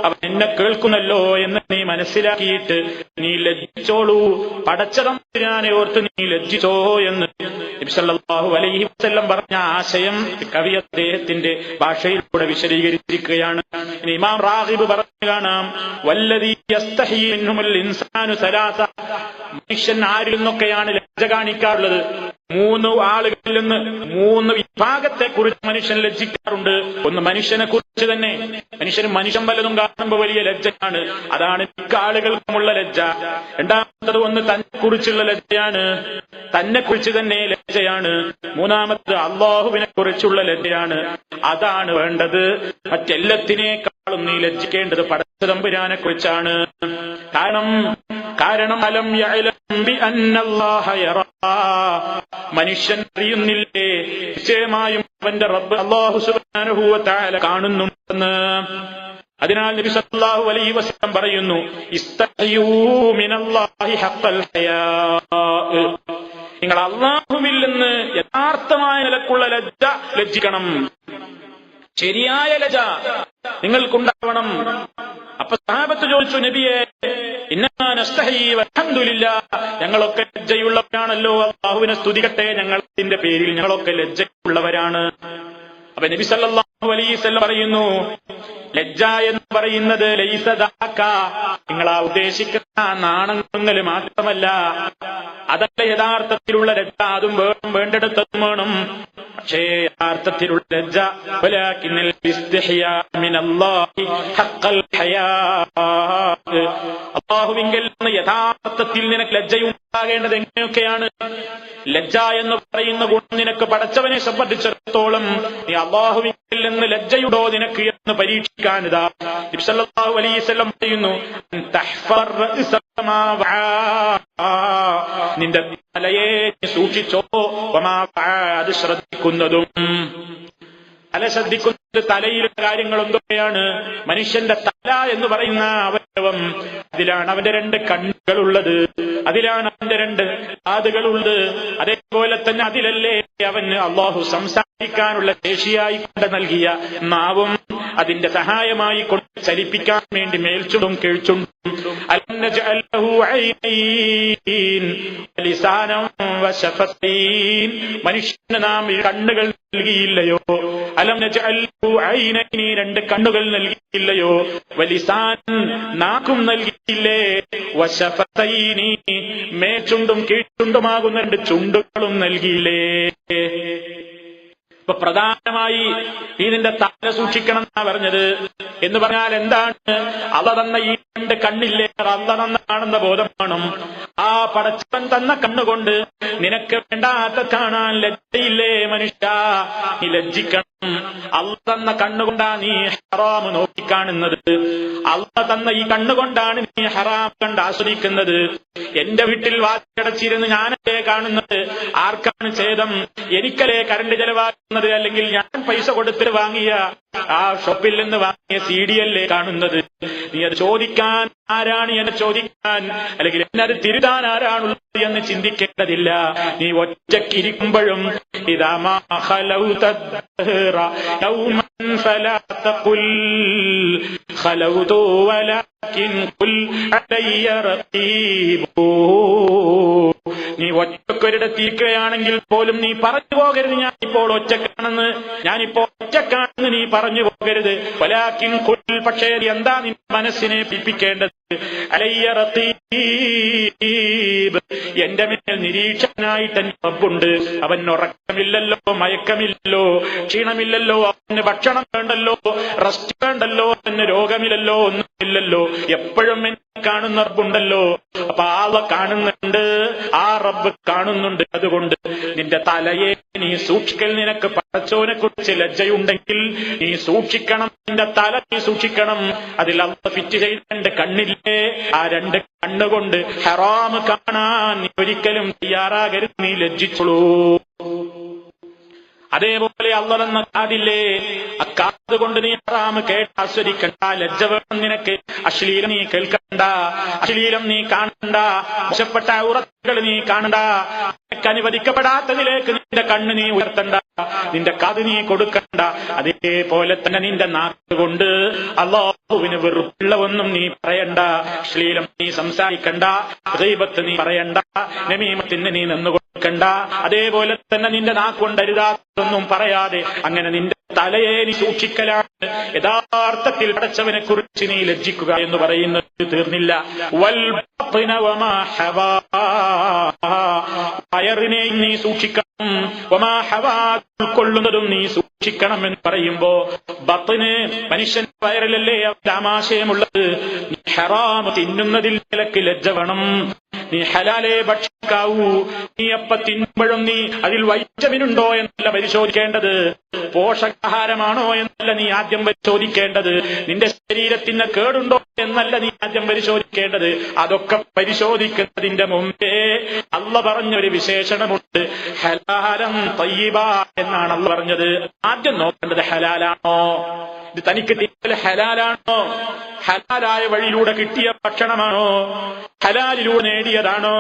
അവൻ എന്നെ കേൾക്കുന്നല്ലോ എന്ന് നീ മനസ്സിലാക്കിയിട്ട് നീ ലജ്ജിച്ചോളൂ. പടച്ചതമ്പുരാനെ ഓർത്ത് നീ ലജ്ജിച്ചോ എന്ന് നബി സല്ലല്ലാഹു അലൈഹി വസല്ലം പറഞ്ഞ ആശയം കവി അദ്ദേഹത്തിന്റെ ഭാഷയിലൂടെ വിശദീകരിച്ചിരിക്കുകയാണ്. ഇമാം റാഗിബ് പറഞ്ഞു കാണാം, വല്ലദീ യസ്തഹി മിൻഹുൽ ഇൻസാനു സലാസ, മനുഷ്യൻ ആരിൽ നിന്നൊക്കെയാണ് ലജ്ജ കാണിക്കാറുള്ളത്? 3 ആളുകളിൽ നിന്ന്, 3 വിഭാഗത്തെ കുറിച്ച് മനുഷ്യൻ ലജ്ജിക്കാറുണ്ട്. ഒന്ന് മനുഷ്യനെ കുറിച്ച് തന്നെ. മനുഷ്യൻ വല്ലതും കാണുമ്പോൾ വലിയ ലജ്ജയാണ്, അതാണ് മിക്ക ആളുകൾക്കുമുള്ള ലജ്ജ. രണ്ടാമത്തത് ഒന്ന് തന്നെ കുറിച്ചുള്ള ലജ്ജയാണ്, തന്നെ കുറിച്ച് തന്നെ ലജ്ജയാണ്. മൂന്നാമത്തത് അള്ളാഹുവിനെ കുറിച്ചുള്ള ലജ്ജയാണ്. അതാണ് വേണ്ടത്. മറ്റെല്ലാത്തിനേക്കാളും നീ ലജ്ജിക്കേണ്ടത് പടച്ചതമ്പുരാനെ കുറിച്ചാണ്. കാരണം അലം യഅലം ബിഅന്നല്ലാഹ യറാ, മനുഷ്യൻ അറിയുന്നില്ലേ നിശ്ചയമായും അവന്റെ റബ്ബ് അല്ലാഹു സുബ്ഹാനഹു വ തആല കാണുന്നുണ്ടെന്ന്. അതിനാൽ നബി സല്ലല്ലാഹു അലൈഹി വസല്ലം പറയുന്നു, ഇസ്തഹയൂ മിനല്ലാഹി ഹഖൽ ഹയാ, നിങ്ങൾ അല്ലാഹുവിൽ നിന്ന് യഥാർത്ഥമായ നിലക്കുള്ള ലജ്ജിക്കണം. ശരിയായ ലജ്ജ നിങ്ങൾക്കുണ്ടാവണം. അപ്പൊ സഹാബത്ത് ചോദിച്ചു, നബിയെ ഇന്നാ നസ്തഹി വൽഹംദുലില്ലാ, ഞങ്ങളൊക്കെ ലജ്ജയുള്ളവരാണല്ലോ, അല്ലാഹുവിനെ സ്തുതിക്കട്ടെ, ഞങ്ങളുടെ പേരിൽ ഞങ്ങളൊക്കെ ലജ്ജയുള്ളവരാണ്. അപ്പൊ നബി സല്ലല്ലാഹു അലൈഹി വസല്ലം പറയുന്നു, ലജ്ജ എന്ന് പറയുന്നത് ലൈസ ദാക, നിങ്ങളാ ഉദ്ദേശിക്കുന്ന നാണങ്ങൾ മാത്രമല്ല, അതല്ല യഥാർത്ഥത്തിലുള്ള ലജ്ജ. അതും വേണ്ടിടത്തും വേണം. പക്ഷേ യഥാർത്ഥത്തിലുള്ള ലജ്ജ വലാകിന്നൽ ഇസ്തിഹ്യാ മിനല്ലാഹി ഹഖൽ ഹയാ, അല്ലാഹുവിങ്കൽ നിന്ന് യഥാർത്ഥത്തിൽ നിനക്ക് ലജ്ജയുണ്ടാകേണ്ടത് എങ്ങനെയൊക്കെയാണ്? ലജ്ജ എന്ന് പറയുന്ന ഗുണം നിനക്ക് പടച്ചവനെ സംബന്ധിച്ചിടത്തോളം നീ അല്ലാഹുവിങ്കൽ നിന്ന് ലജ്ജയുണ്ടോ നിനക്ക് എന്ന് പരീക്ഷിക്കാനിതാ നബി സല്ലല്ലാഹു അലൈഹി വസല്ലം പറയുന്നു, തഹ്ഫർ റഅസമാ വആ, നിന്റെ തലയെ സൂക്ഷിച്ചോ, വമാ വആ, അത് ശ്രദ്ധിക്കുന്നതും. തല ശ്രദ്ധിക്കുന്നത് തലയിലെ കാര്യങ്ങൾ എന്തൊക്കെയാണ്? മനുഷ്യന്റെ തല എന്ന് പറയുന്ന അവയവം, അതിലാണ് അവന്റെ 2 കണ്ണുകളുള്ളത്, അതിലാണ് അവന്റെ 2 കാതുകളുള്ളത്. അതേപോലെ തന്നെ അതിലല്ലേ അവന് അല്ലാഹു സംസാരിക്കാനുള്ള ശേഷിയായി കൊണ്ട് നൽകിയ നാവും അതിന്റെ സഹായമായി കൊണ്ട് ചലിപ്പിക്കാൻ വേണ്ടി മേൽച്ചുണ്ടും കീഴ്ച്ചുണ്ടും. അലം നജ്അൽ ലഹു ഐനൈൻ ലിസാനം വശഫതൈൻ, മനുഷ്യന് നാം കണ്ണുകൾ നൽകിയില്ലയോ? അലം നജ്അൽ ലഹു ഐനൈൻ, 2 കണ്ണുകൾ നൽകിയില്ലയോ? വലിസാൻ, നാക്കും നൽകിയില്ലേ? വശഫതൈനി, മേൽച്ചുണ്ടും കീഴ്ച്ചുണ്ടുമാകുന്ന 2 ചുണ്ടുകളും നൽകിയില്ലേ? ഇപ്പൊ പ്രധാനമായി നീ നിന്റെ തല സൂക്ഷിക്കണം എന്നാ പറഞ്ഞത്. എന്ന് പറഞ്ഞാൽ എന്താണ്? അള്ള തന്ന ഈ 2 കണ്ണില്ലേ, അള്ള തന്നാണെന്ന ബോധം വേണം. ആ പടച്ചവൻ തന്ന കണ്ണുകൊണ്ട് നിനക്ക് വേണ്ടാത്ത കാണാൻ ലജ്ജയില്ലേ മനുഷ്യ? നീ ലജ്ജിക്കണം. അള്ള തന്ന കണ്ണുകൊണ്ടാ നീ ഹറാം നോക്കിക്കാണുന്നത്. അള്ള തന്ന ഈ കണ്ണുകൊണ്ടാണ് നീ ഹറാം കണ്ട് ആസ്വദിക്കുന്നത്. എന്റെ വീട്ടിൽ വാതിലടച്ചിരുന്ന് ഞാനല്ലേ കാണുന്നത്? ആർക്കാണ് ഛേദം? എനിക്കല്ലേ കറണ്ട് ചെലവാക്കുന്നത്? അല്ലെങ്കിൽ ഞാൻ പൈസ കൊടുത്തിട്ട് വാങ്ങിയ ആ ഷോപ്പിൽ നിന്ന് വാങ്ങിയ CD അല്ലേ കാണുന്നത്? നീ അത് ചോദിക്കാൻ ആരാണ്? എന്നെ ചോദിക്കാൻ അല്ലെങ്കിൽ എന്നെ അത് തിരുതാൻ ആരാണുള്ളത് എന്ന് ചിന്തിക്കേണ്ടതില്ല. നീ ഒറ്റക്കിരിക്കുമ്പോഴും ഇദാ മാ ഖലൗത ദഹ്റ യൗമൻ ഫലാ തഖുൽ ഖലൗതു വലാകിൻ ഖുൽ അലയ്യ റഖീബു, നീ ഒറ്റക്കൊരിടത്തിരിക്കുകയാണെങ്കിൽ പോലും നീ പറഞ്ഞു പോകരുത് ഞാനിപ്പോൾ ഒറ്റക്കാണെന്ന് നീ പറഞ്ഞു പോകരുത്. വലാകിൻ ഖുൽ, പക്ഷേ എന്താ നിന്റെ മനസ്സിനെ പിപ്പിക്കേണ്ടത്? അലയ്യ റഖീബ്, എന്റെ മേൽ നിരീക്ഷകനായിട്ട് എന്റെ റബ്ബുണ്ട്. അവൻ ഉറക്കമില്ലല്ലോ, മയക്കമില്ലല്ലോ, ക്ഷീണമില്ലല്ലോ, അവന് ഭക്ഷണം വേണ്ടല്ലോ, റെസ്റ്റ് വേണ്ടല്ലോ, അവന് രോഗമില്ലല്ലോ, ഒന്നുമില്ലല്ലോ, എപ്പോഴും എന്നെ കാണുന്ന റബ്ബുണ്ടല്ലോ. അപ്പൊ ആളെ കാണുന്നുണ്ട്, ആ റബ്ബ് കാണുന്നുണ്ട്. അതുകൊണ്ട് നിന്റെ തലയെ നീ സൂക്ഷിക്കൽ. നിനക്ക് പടച്ചോനെ കുറിച്ച് ലജ്ജയുണ്ടെങ്കിൽ നീ സൂക്ഷിക്കണം, നിന്റെ തല നീ സൂക്ഷിക്കണം. അതിൽ അള്ളാഹ് ഫിറ്റ് ചെയ്ത 2 കണ്ണില്ലേ, ആ 2 കണ്ണുകൊണ്ട് ഹറാം കാണാൻ നീ ഒരിക്കലും തയ്യാറാകരുത്, നീ ലജ്ജിച്ചോളൂ. അതേപോലെ അള്ളാഹ് എന്ന കാതില്ലേ, അക്കാത് കൊണ്ട് നീ ഹറാം കേട്ട് ആസ്വദിക്കണ്ട, ലജ്ജ വേണം നിനക്ക്. അശ്ലീലം നീ കേൾക്കണ്ട, അശ്ലീലം നീ കാണണ്ട, മോശപ്പെട്ട ഔറത്തുകൾ നീ കാണണ്ട, നിനക്ക് അനുവദിക്കപ്പെടാത്തതിലേക്ക് നിന്റെ കണ്ണ് നീ ഉയർത്തണ്ട, നിന്റെ കാത് നീ കൊടുക്കണ്ട. അതേപോലെ തന്നെ നിന്റെ നാക്ക് കൊണ്ട് അല്ലാഹുവിന് വെറുപ്പുള്ള ഒന്നും നീ പറയണ്ട, അശ്ലീലം നീ സംസാരിക്കണ്ട, ഗീബത്ത് നീ പറയണ്ട, നമീമത്തിന് നീ നിന്ന് കൊടുക്കണ്ട. അതേപോലെ തന്നെ നിന്റെ നാക്കുകൊണ്ട് അരുതാത്തൊന്നും പറയാതെ അങ്ങനെ നിന്റെ തലയെ നീ സൂക്ഷിക്കലാണ് യഥാർത്ഥത്തിൽ പടച്ചവനെ കുറിച്ച് നീ ലജ്ജിക്കുക എന്ന് പറയുന്നത് തീർന്നില്ല. വയറിനെ നീ സൂക്ഷിക്കണം, ഉൾക്കൊള്ളുന്നതും നീ സൂക്ഷിക്കണം എന്ന് പറയുമ്പോ ബത്ന് മനുഷ്യന്റെ വയറിലല്ലേ ആമാശയമുള്ളത്. നീ ഹറാം തിന്നുന്നതിൽ നിനക്ക് ലജ്ജ വേണം, നീ ഹലാലെ ഭക്ഷിക്കാവൂ. നീ എപ്പ തിന്നുമ്പോഴും നീ അതിൽ വൈറ്റമിനുണ്ടോ എന്നല്ല പരിശോധിക്കേണ്ടത്, പോഷകാഹാരമാണോ എന്നല്ല നീ ആദ്യം പരിശോധിക്കേണ്ടത്, നിന്റെ ശരീരത്തിന് കേടുണ്ടോ എന്നല്ല നീ ആദ്യം പരിശോധിക്കേണ്ടത്. അതൊക്കെ പരിശോധിക്കുന്നതിന്റെ മുമ്പേ അള്ളാഹ് പറഞ്ഞൊരു വിശേഷണമുണ്ട്, ഹലാലൻ തയ്യിബ എന്നാണ് അള്ളാഹ് പറഞ്ഞത്. ആദ്യം നോക്കേണ്ടത് ഹലാലാണോ, ഇത് തനിക്ക് തിന്നൽ ഹലാലാണോ, ഹലാലായ വഴിയിലൂടെ കിട്ടിയ ഭക്ഷണമാണോ, ഹലാലിലൂടെ നേടിയതാണോ,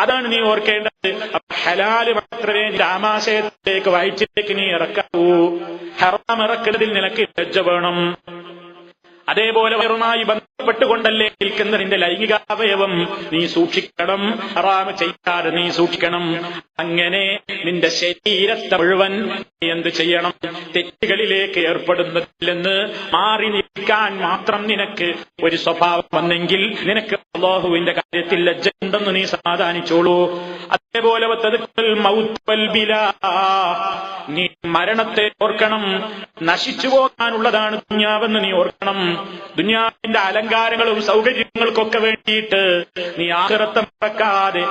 അതാണ് നീ ഓർക്കേണ്ടത്. ഹലാല് മാത്രമേ ആമാശയത്തിലേക്ക് വയറ്റിലേക്ക് നീ ഇറക്കാവൂ. ഹറാം ഇറക്കുന്നതിൽ നിനക്ക് ലജ്ജ വേണം. അതേപോലെ വയറുമായി ബന്ധപ്പെട്ടുകൊണ്ടല്ലേ നിൽക്കുന്ന നിന്റെ ലൈംഗികാവയവം നീ സൂക്ഷിക്കണം, ഹറാം ചെയ്യാതെ നീ സൂക്ഷിക്കണം. അങ്ങനെ നിന്റെ ശരീരത്തെ മുഴുവൻ നീ എന്ത് ചെയ്യണം, തെറ്റുകളിലേക്ക് ഏർപ്പെടുന്നതില്ലെന്ന് മാറി നിൽക്കാൻ മാത്രം നിനക്ക് ഒരു സ്വഭാവം വന്നെങ്കിൽ നിനക്ക് അല്ലാഹുവിന്റെ കാര്യത്തിൽ ലജ്ജയുണ്ടെന്ന് നീ സമാധാനിച്ചോളൂ. അതേപോലെ നീ മരണത്തെ ഓർക്കണം, നശിച്ചു പോകാനുള്ളതാണ് ദുനിയാവെന്ന് നീ ഓർക്കണം. ദുനിയാവിന്റെ അലങ്കാരങ്ങളും സൗകര്യങ്ങൾക്കൊക്കെ വേണ്ടിയിട്ട് നീ ആഖിറത്തെ മറക്കാതെ,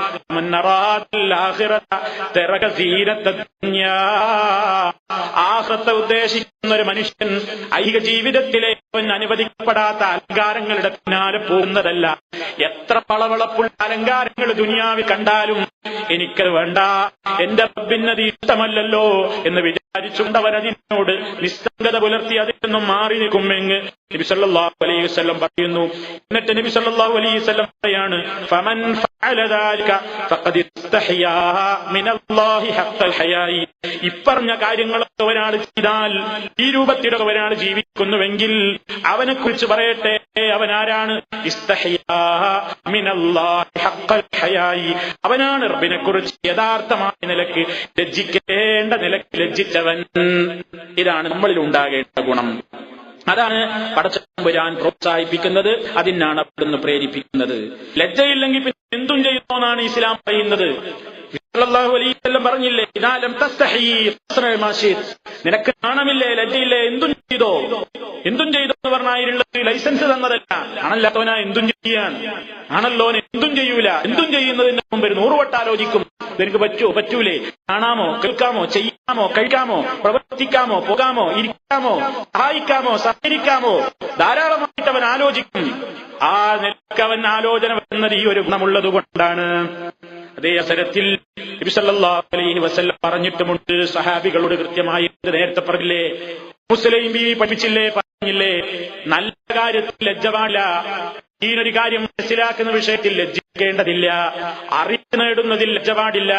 ആഖിറത്തെ ഉദ്ദേശിക്കുന്ന ഒരു മനുഷ്യൻ ഐഹിക ജീവിതത്തിലെ അവൻ അനുവദിക്കപ്പെടാത്ത അലങ്കാരങ്ങളുടെ പിന്നാലെ പോകുന്നതല്ല. എത്ര പളവളപ്പുള്ള അലങ്കാരങ്ങൾ ദുനിയാവിൽ കണ്ടാലും എനിക്കത് വേണ്ട, എന്റെ റബ്ബിനത് ഇഷ്ടമല്ലല്ലോ എന്ന് വിചാരിച്ചുകൊണ്ടവൻ അതിനോട് നിസ്സംഗത പുലർത്തി അതിൽ നിന്നും മാറി നിൽക്കുമെന്ന് നബി സല്ലല്ലാഹു അലൈഹി വസല്ലം പറയുന്നു. എന്നിട്ട് നബി സല്ലല്ലാഹു അലൈഹി വസല്ലം പറയാണ്, ഫമൻ ഫഅല ദാലിക ഫഖദ് ഇസ്തഹയാ മിനല്ലാഹി ഹഖ്ഖൽ ഹയായി. ഇപ്പറഞ്ഞ കാര്യങ്ങളൊക്കെ ഒരാൾ ചെയ്താൽ, ഈ രൂപത്തിലൊക്കെ ഒരാൾ ജീവിക്കുന്നുവെങ്കിൽ അവനെ കുറിച്ച് പറയട്ടെ, അവൻ ആരാണ്? ഇസ്തഹയാ മിനല്ലാഹി ഹഖ്ഖൽ ഹയായി, അവനാണ് റബ്ബിനെ കുറിച്ച് യഥാർത്ഥമായ നിലക്ക് ലജ്ജിക്കേണ്ട നിലക്ക് ലജ്ജിച്ചവൻ. ഇതാണ് നമ്മളിൽ ഉണ്ടാകേണ്ട ഗുണം. അതാണ് പടച്ചതമ്പുരാൻ പ്രോത്സാഹിപ്പിക്കുന്നത്, അതിനാണ് അവിടുന്ന് പ്രേരിപ്പിക്കുന്നത്. ലജ്ജയില്ലെങ്കിൽ പിന്നെ എന്തും ചെയ്യുന്നോന്നാണ് ഇസ്ലാം പറയുന്നത്. സല്ലല്ലാഹു അലൈഹി വസല്ലം പറഞ്ഞില്ലേ, ഇദാ ലം തസ്തഹി ഫസ്റഅ മാ ശിഅ്ത, നിനക്ക് നാണമില്ലേ, ലജ്ജയില്ലേ, എന്തും ചെയ്തോ. എന്തും ചെയ്തോ എന്ന് പറഞ്ഞായിരുന്നത് ലൈസൻസ് തന്നതല്ല, ആണല്ലാത്തവനാ എന്തും ചെയ്യാൻ. ആണല്ലോന് എന്തും ചെയ്യൂല, എന്തും ചെയ്യുന്നതിന് മുമ്പ് 100 വട്ടം ആലോചിക്കും, ഇതെനിക്ക് പറ്റുമോ പറ്റൂലേ, കാണാമോ കേൾക്കാമോ ചെയ്യാമോ കഴിക്കാമോ പ്രവർത്തിക്കാമോ പോകാമോ ഇരിക്കാമോ സഹായിക്കാമോ സഹകരിക്കാമോ, ധാരാളമായിട്ട് അവൻ ആലോചിക്കും. ആ നിലക്കവൻ ആലോചന വരുന്നത് ഈ ഒരു ഗുണമുള്ളത് കൊണ്ടാണ്. അതേ അവസരത്തിൽ നബി സല്ലല്ലാഹു അലൈഹി വസല്ലം പറഞ്ഞിട്ടുമുണ്ട് സഹാബികളോട് കൃത്യമായി. നേരത്തെ പറഞ്ഞില്ലേ, മുസ്ലിം ബീവി പഠിപ്പിച്ചില്ലേ, പറഞ്ഞില്ലേ, നല്ല കാര്യത്തിൽ ലജ്ജ പാടില്ല. ഈയൊരു കാര്യം മനസ്സിലാക്കുന്ന വിഷയത്തിൽ ലജ്ജിക്കേണ്ടതില്ല. അറിവ് നേടുന്നതിൽ ലജ്ജപാടില്ല.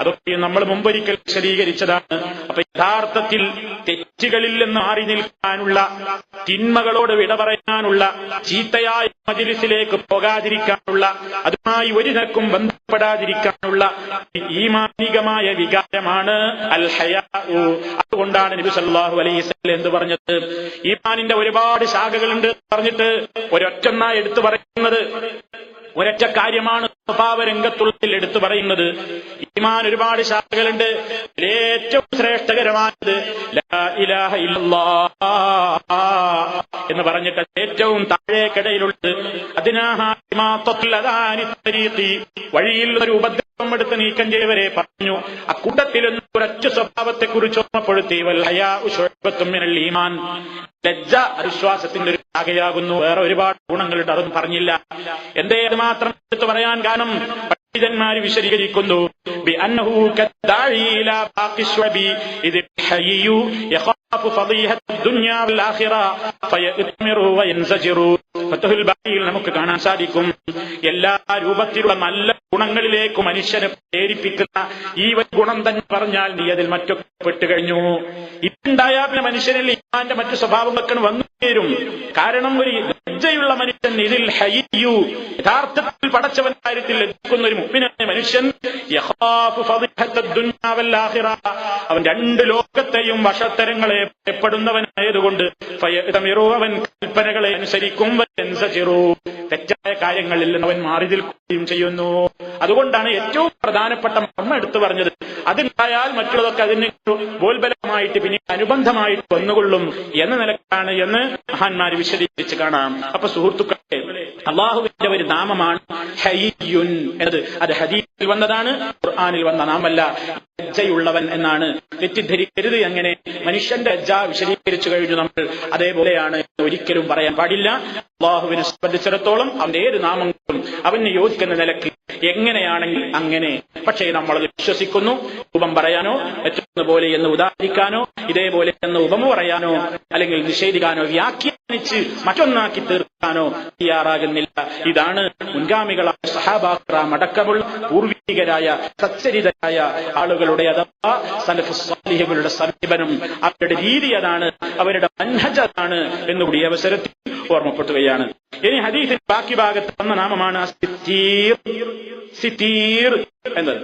അതൊക്കെ നമ്മൾ മുമ്പൊരിക്കൽ വിശദീകരിച്ചതാണ്. അപ്പൊ യഥാർത്ഥത്തിൽ തെറ്റുകളിൽ നിന്ന് മാറി നിൽക്കാനുള്ള, തിന്മകളോട് വിട പറയാനുള്ള, ചീത്തയായ മജ്‌ലിസിലേക്ക് പോകാതിരിക്കാനുള്ള, അതുമായി ഒരു നിലക്കും ബന്ധപ്പെടാതിരിക്കാനുള്ള ഈമാനികമായ വികാരമാണ് അൽ ഹയാ. അതുകൊണ്ടാണ് നബി സല്ലല്ലാഹു അലൈഹി വസല്ലം എന്ത് പറഞ്ഞത്? ഈമാനിന്റെ ഒരുപാട് ശാഖകളുണ്ട് പറഞ്ഞിട്ട് ഒരൊറ്റൊന്നായി എടുത്തു പറയുന്നത് ഒരൊറ്റ കാര്യമാണ് സ്വഭാവരംഗത്തുള്ളിൽ എടുത്തു പറയുന്നത്. ഈമാൻ ഒരുപാട് ശാഖകളുണ്ട്. ഏറ്റവും ശ്രേഷ്ഠകരമായത് ലാ ഇലാഹ ഇല്ലല്ലാഹ് എന്ന് പറഞ്ഞിട്ട് ഏറ്റവും താഴേക്കിടയിലുള്ളത് വഴിയിൽ ഒരു ഉപദ്രവം എടുത്ത് നീക്കം ചെയ്തവരെ പറഞ്ഞു. അക്കൂട്ടത്തിൽ ഒരൊറ്റ സ്വഭാവത്തെക്കുറിച്ച് ഓർമ്മപ്പെടുത്തി. വൽ ഹയാഉ ശുഅബത്തും മിനൽ ഈമാൻ. ലജ്ജ വിശ്വാസത്തിന്റെ ഒരു ശാഖയാകുന്നു. വേറെ ഒരുപാട് ഗുണങ്ങളുണ്ട്, അതൊന്നും പറഞ്ഞില്ല. എന്തേ അത് മാത്രം എടുത്തു പറയാൻ കാരണം? പണ്ഡിതന്മാര് വിശദീകരിക്കുന്നു. ബിഅന്നഹു കദ്ദാഇ ഇലാ ബാഖി ശുഅബി ഇദ് ഹയ്യു യഖാഫു ഫളീഹത്ത് ദുനിയ വൽ ആഖിറ ഫയത്മിറു വയൻസജിറു. ഫത്ഹുൽ ബാരിയിൽ നമുക്ക് കാണാൻ സാധിക്കും, എല്ലാ രൂപത്തിലുള്ള നല്ല ഗുണങ്ങളിലേക്ക് മനുഷ്യനെ പ്രേരിപ്പിക്കുന്ന ഈ ഗുണം തന്നെ പറഞ്ഞാൽ നീ അതിൽ മറ്റൊക്കെ പെട്ടുകഴിഞ്ഞു. ഇതുണ്ടായാൽ പിന്നെ മനുഷ്യനിൽ ഈമാന്റെ മറ്റു സ്വഭാവങ്ങളൊക്കെ വന്നു ചേരും. കാരണം ഒരു ലജ്ജയുള്ള മനുഷ്യൻ, ഇതിൽ ഹയ്യു യഥാർത്ഥത്തിൽ പടച്ചവൻ കാര്യത്തിൽ ലജ്ജിക്കുന്ന ഒരു മുഅ്മിനായ മനുഷ്യൻ, യഖാഫു ഫളീഹത്ത ദുനിയ വൽ ആഖിറ, അവൻ രണ്ട് ലോകത്തെയും വഷത്തരങ്ങളെ ഭയപ്പെടുന്നവനായതുകൊണ്ട് ഫയതമിറു, അവൻ കൽപ്പനകളെ അനുസരിക്കും, വയൻസജിറു, തെറ്റായ കാര്യങ്ങളിൽ നിന്ന് അവൻ മാറി നിൽക്കുകയും ചെയ്യുന്നു. അതുകൊണ്ടാണ് ഏറ്റവും പ്രധാനപ്പെട്ട മർമ്മം എടുത്തു പറഞ്ഞത്. അതുണ്ടായാൽ മറ്റുള്ളതൊക്കെ അതിന് ബോൽബലമായിട്ട് പിന്നെ അനുബന്ധമായിട്ട് വന്നുകൊള്ളും എന്ന നിലക്കാണ് എന്ന് മഹാന്മാര് വിശദീകരിച്ച് കാണാം. അപ്പൊ സുഹൃത്തുക്കളെ, അള്ളാഹുവിന്റെ ഒരു നാമമാണ് ഹയ്യുൻ എന്നത്. അത് ഹദീസിൽ വന്നതാണ്, ഖുർആനിൽ വന്ന നാമല്ല. ലജ്ജയുള്ളവൻ എന്നാണ്, തെറ്റിദ്ധരിക്കരുത്. അങ്ങനെ മനുഷ്യന്റെ ലജ്ജ വിശദീകരിച്ചു കഴിഞ്ഞു നമ്മൾ. അതേപോലെയാണ് ഒരിക്കലും പറയാൻ പാടില്ല. അള്ളാഹുവിനെ സംബന്ധിച്ചിടത്തോളം അവന്റെ ഏത് നാമങ്ങളും അവന് യോജിക്കുന്ന നിലയ്ക്ക് എങ്ങനെയാണെങ്കിൽ അങ്ങനെ. പക്ഷേ നമ്മൾ വിശ്വസിക്കുന്നു. രൂപം പറയാനോ പോലെ എന്ന് ഉദാഹരിക്കാനോ ഇതേപോലെ എന്ന് ഉപമ പറയാനോ അല്ലെങ്കിൽ നിഷേധിക്കാനോ വ്യാഖ്യാനിച്ച് മറ്റൊന്നാക്കി തീർക്കാനോ തയ്യാറാകുന്നില്ല. ഇതാണ് മുൻഗാമികളായ സഹാബാക്രാം അടക്കമുള്ള പൂർവികരായ സച്ചരിതരായ ആളുകളുടെ അഥവാ സലഫുസ് സാലിഹുകളുടെ സമീപനം, അവരുടെ രീതി അതാണ്, അവരുടെ മൻഹജ് അതാണ് എന്നുകൂടി അവസരത്തിൽ ഓർമ്മപ്പെടുത്തുകയാണ്. ഇനി ഹദീസിന്റെ ബാക്കി ഭാഗത്ത് വന്ന നാമമാണ് സിത്തീർ എന്നത്.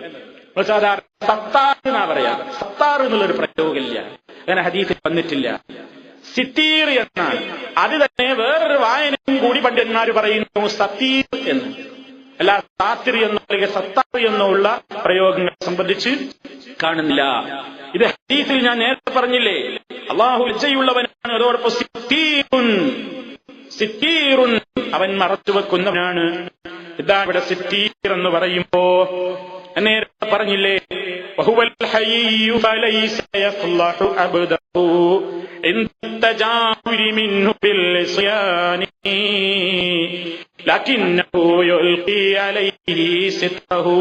സാധാരണ സത്താർ എന്നാ പറയാ. സത്താർ എന്നുള്ളൊരു പ്രയോഗമില്ല, അങ്ങനെ ഹദീസിൽ വന്നിട്ടില്ല. സിത്തീർ എന്നാണ്. അത് തന്നെ വേറൊരു വായനയും കൂടി പണ്ഡിതന്മാർ പറയുന്നു സത്തീർ എന്ന്. അല്ല സാത്തിർ എന്നോ അല്ലെങ്കിൽ സത്താർ എന്നോ ഉള്ള പ്രയോഗങ്ങളെ സംബന്ധിച്ച് കാണുന്നില്ല. ഇത് ഹദീസിൽ ഞാൻ നേരത്തെ പറഞ്ഞില്ലേ, അള്ളാഹു ലജ്ജയുള്ളവനാണ്. അതോടൊപ്പം സിത്തീറുൻ, അവൻ മറച്ചു വെക്കുന്നവനാണ്. ഇതാണ് ഇവിടെ സിത്തീർ എന്ന് പറയുമ്പോ നേരത്തെ പറഞ്ഞില്ലേ, വഹുവൽ ഹയ്യു ഫലൈസ യഫ്ളഹു അബ്ദഹു ഇൻത ജാഉരി മിൻഹു ബിൽ ഇസ്യാനി ലകിന്നഹു യുൽഖി അലൈഹി സിത്തഹു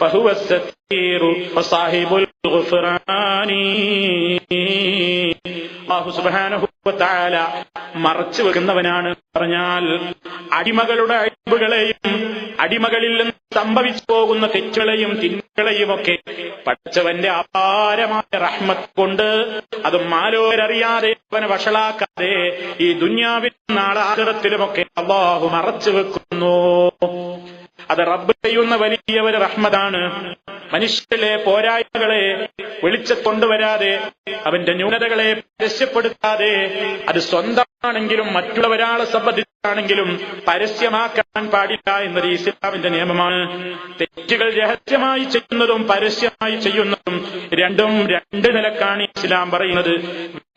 ഫഹുവ സത്തീറു വസാഹിബുൽ ഗുഫ്റാനി. അല്ലാഹു സുബ്ഹാനഹു വ തആല മറച്ചു വെക്കുന്നവനാണ് പറഞ്ഞാൽ അടിമകളുടെ അഴിബുകളെയും അടിമകളിൽ നിന്ന് സംഭവിച്ചു പോകുന്ന തെറ്റുകളെയും തിന്മകളെയും ഒക്കെ പഠിച്ചവന്റെ അപാരമായ റഹ്മത്ത് കൊണ്ട് അതും മാലോരറിയാതെ അവനെ വഷളാക്കാതെ ഈ ദുനിയാവിലും നാളെ ആഖിറത്തിലുമൊക്കെ അല്ലാഹു മറച്ചു വെക്കുന്നു. അത് റബ്ബ് ചെയ്യുന്ന വലിയ ഒരു റഹ്മത്താണ്. മനുഷ്യരിലെ പോരായ്മകളെ വെളിച്ചക്കൊണ്ടുവരാതെ അവന്റെ ന്യൂനതകളെ പരസ്യപ്പെടുത്താതെ, അത് സ്വന്തമാണെങ്കിലും മറ്റുള്ളവരാളെ സംബന്ധിച്ചാണെങ്കിലും പരസ്യമാക്കാൻ പാടില്ല എന്നത് ഇസ്ലാമിന്റെ നിയമമാണ്. തെറ്റുകൾ രഹസ്യമായി ചെയ്യുന്നതും പരസ്യമായി ചെയ്യുന്നതും രണ്ടും രണ്ട് നിലക്കാണ് ഇസ്ലാം പറയുന്നത്.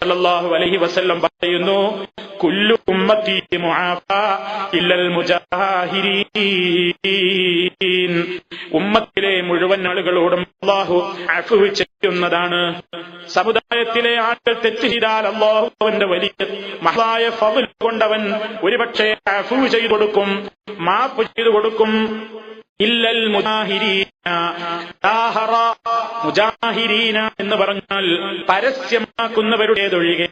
സല്ലല്ലാഹു അലൈഹി വസല്ലം പറയുന്നു, കുല്ലു ഉമ്മത്തി മുആഫാ ഇല്ലൽ മുജാഹിരീൻ. ഉമ്മത്തിലെ മുഴുവൻ ആളുകളോടും അല്ലാഹു അഫ്വ് ചെയ്യുന്നതാണ്. സമുദായത്തിലെ ആളുകൾ തെറ്റ് ചെയ്താൽ അല്ലാഹു അവന്റെ വലിയ മഹത്തായ ഫദ്ൽ കൊണ്ടവൻ ഒരുപക്ഷെ അഫ്വ് ചെയ്തു കൊടുക്കും, മാഫ് ചെയ്തു കൊടുക്കും. ഇല്ലൽ മുജാഹിരീന, മുജാഹിരീന എന്ന് പറഞ്ഞാൽ പരസ്യമാക്കുന്നവരുടേതൊഴികെ.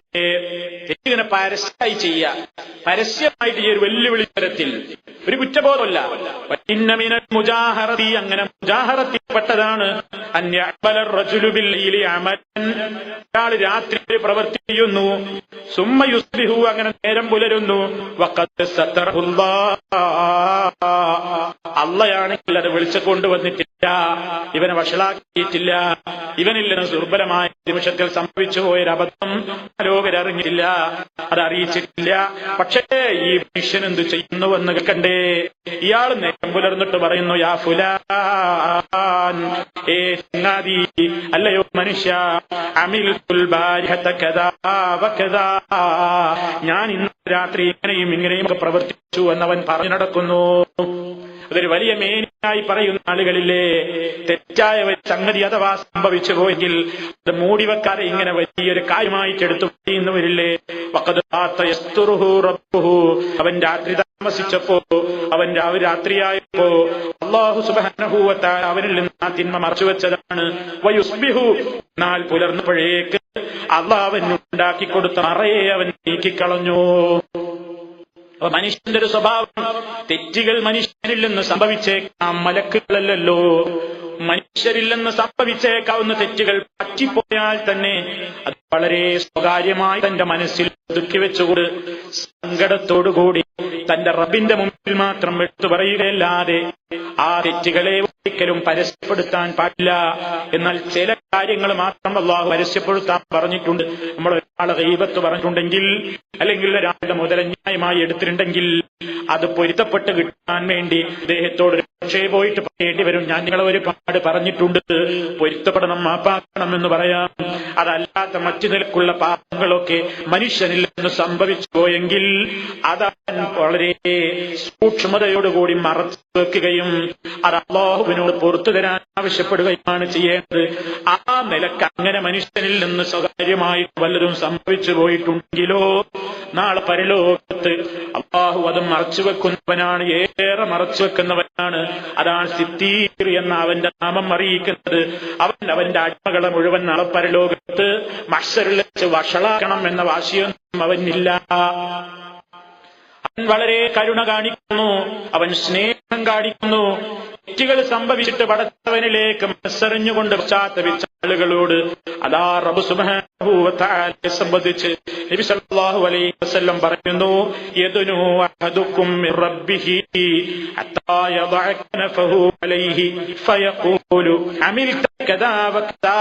തെറ്റിങ്ങനെ പരസ്യമായി ചെയ്യുക, പരസ്യമായിട്ട് ഈ ഒരു വെല്ലുവിളി തരത്തിൽ ഒരു കുറ്റബോധമല്ല. ഇന്ന മിനൽ മുജാഹറതി, അങ്ങനെ മുജാഹറത്തിൽപ്പെട്ടതാണ് ഒരാൾ രാത്രി പ്രവൃത്തി ചെയ്യുന്നു, സുമ്മ യുസ്ബിഹു, അങ്ങനെ നേരം പുലരുന്നു, വഖദ് സതറഹുല്ലാഹ്, അള്ളയാണെങ്കിൽ അത് വിളിച്ചു കൊണ്ടുവന്നിട്ടില്ല, ഇവനെ വഷളാക്കിയിട്ടില്ല, ഇവനിൽ നിന്ന് ദുർബലമായ നിമിഷത്തിൽ സംഭവിച്ചു പോയൊരബദ്ധം ലോകരറിഞ്ഞില്ല, അത് അറിയിച്ചിട്ടില്ല. പക്ഷേ ഈ മനുഷ്യൻ എന്ത് ചെയ്യുന്നുവെന്ന് കേൾക്കണ്ടേ? ഇയാൾ നേരം പുലർന്നിട്ട് പറയുന്നു, യാ ഫുലാൻ, ഏ ചങ്ങാതി, അല്ലയോ മനുഷ്യ, അമിൽതുൽ ബാരിഹത കദാ വകദാ, ഞാൻ ഇന്ന് രാത്രി ഇങ്ങനെയും ഇങ്ങനെയും പ്രവർത്തിച്ചു എന്നവൻ പറഞ്ഞു നടക്കുന്നു. അതൊരു വലിയ മേനിയായി പറയുന്ന ആളുകളില്ലേ? തെറ്റായ സംഗതി അഥവാ സംഭവിച്ചു പോയെങ്കിൽ അത് മൂടിവെക്കാതെ ഇങ്ങനെ വലിയൊരു കാര്യമായിട്ടെടുത്തു പറയുന്നവരില്ലേ? അവൻ രാത്രി താമസിച്ചപ്പോ, അവൻ രാത്രിയായപ്പോ അല്ലാഹു സുബ്ഹാനഹു വ തആല അവനിൽ നിന്ന് ആ തിന്മ മറച്ചുവെച്ചതാണ്. വയുസ്ബിഹു, എന്നാൽ പുലർന്നപ്പോഴേക്ക് അല്ലാഹു അവനുണ്ടാക്കി കൊടുത്ത മറയെ അവൻ നീക്കിക്കളഞ്ഞു. അപ്പൊ മനുഷ്യന്റെ ഒരു സ്വഭാവം, തെറ്റുകൾ മനുഷ്യനിൽ നിന്ന് സംഭവിച്ചേക്കാം, മലക്കുകളല്ലല്ലോ. മനുഷ്യരിൽ നിന്ന് സംഭവിച്ചേക്കാവുന്ന തെറ്റുകൾ പറ്റിപ്പോയാൽ തന്നെ അത് വളരെ സ്വകാര്യമായി തന്റെ മനസ്സിൽ ഒതുക്കി വെച്ചുകൊണ്ട് സങ്കടത്തോടുകൂടി തന്റെ റബ്ബിന്റെ മുമ്പിൽ മാത്രം എടുത്തു പറയുകയല്ലാതെ ആ തെറ്റുകളെ ഒരിക്കലും പരസ്യപ്പെടുത്താൻ പാടില്ല. എന്നാൽ ചില കാര്യങ്ങൾ മാത്രം അല്ലാഹു പരസ്യപ്പെടുത്താൻ പറഞ്ഞിട്ടുണ്ട്. നമ്മൾ ഒരാളെ ഗീബത്ത് പറഞ്ഞിട്ടുണ്ടെങ്കിൽ, അല്ലെങ്കിൽ ഒരാളുടെ മുതൽ അന്യായമായി എടുത്തിട്ടുണ്ടെങ്കിൽ അത് പൊരുത്തപ്പെട്ട് കിട്ടാൻ വേണ്ടി അദ്ദേഹത്തോട് പക്ഷേ പോയിട്ട് പറയേണ്ടി വരും, ഞാൻ നിങ്ങളെ ഒരുപാട് പറഞ്ഞിട്ടുണ്ട്, പൊരുത്തപ്പെടണം, മാപ്പാക്കണം എന്ന് പറയാം. അതല്ലാത്ത മറ്റു നിലക്കുള്ള പാപങ്ങളൊക്കെ മനുഷ്യനിൽ നിന്ന് സംഭവിച്ചു പോയെങ്കിൽ അത് വളരെ സൂക്ഷ്മതയോടുകൂടി മറച്ചു വെക്കുകയും അത് അല്ലാഹുവിനോട് പുറത്തു തരാൻ ആവശ്യപ്പെടുകയുമാണ് ചെയ്യേണ്ടത്. ആ നിലക്ക് അങ്ങനെ മനുഷ്യനിൽ നിന്ന് സ്വകാര്യമായി വല്ലതും സംഭവിച്ചു പോയിട്ടുണ്ടെങ്കിലോ നാളെ പരലോകത്ത് അല്ലാഹു അത് മറച്ചു വെക്കുന്നവനാണ്, ഏറെ മറച്ചു വെക്കുന്നവനാണ്. അതാണ് സിദ്ദീഖ് എന്ന അവന്റെ നാമം അറിയിക്കുന്നത്. അവന്റെ അടിമകളെ മുഴുവൻ നാളെ പരലോകത്ത് മഹ്ശറിൽ വെച്ച് വഷളാക്കണം എന്ന വാശിയൊന്നും അവനില്ല. അവൻ വളരെ കരുണ കാണിക്കുന്നു, അവൻ സ്നേഹം കാണിക്കുന്നു. തെറ്റുകൾ സംഭവിച്ചിട്ട് പടച്ചവനിലേക്ക് മനസ്സറിഞ്ഞുകൊണ്ട് പശ്ചാത്തപിച്ച ആളുകളോട് അതാ റബ്ബ് സുബ്ഹാനഹു വ തആലയെ സംബന്ധിച്ച് നബി സല്ലല്ലാഹു അലൈഹി വസല്ലം പറയുന്നു, യദ്നു അഹദുക്കും മിർ റബ്ബിഹി ഹത്താ യദഅ കനഫഹു അലൈഹി ഫയഖൂലു അമിൽത കദാ വകദാ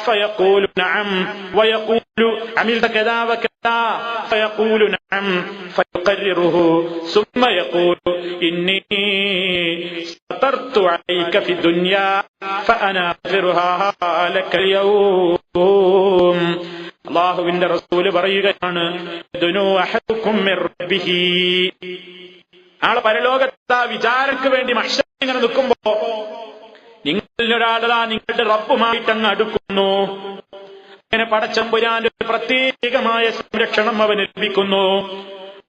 ഫയഖൂലു നഅം വയഖൂലു അമിൽത കദാ വകദാ ഫയഖൂലു നഅം ഫയഖർറുഹു ثم يقول إني سترت عليك في الدنيا فأنا أغفرها لك اليوم. അല്ലാഹുവിന്റെ റസൂല് പറയുകയാണ്, യദ്നു അഹദുക്കും മിർ റബ്ബിഹി, നാളെ പരലോകത്ത് വിചാരക്ക് വേണ്ടി മഹ്ശറിൽ ഇങ്ങനെ നിൽക്കുമ്പോ നിങ്ങളൊരാളതാ നിങ്ങളുടെ റബ്ബുമായിട്ടങ്ങ് അടുക്കുന്നു. അങ്ങനെ പടച്ചമ്പുരാന്റെ പ്രത്യേകമായ സംരക്ഷണം അവന് ലഭിക്കുന്നു.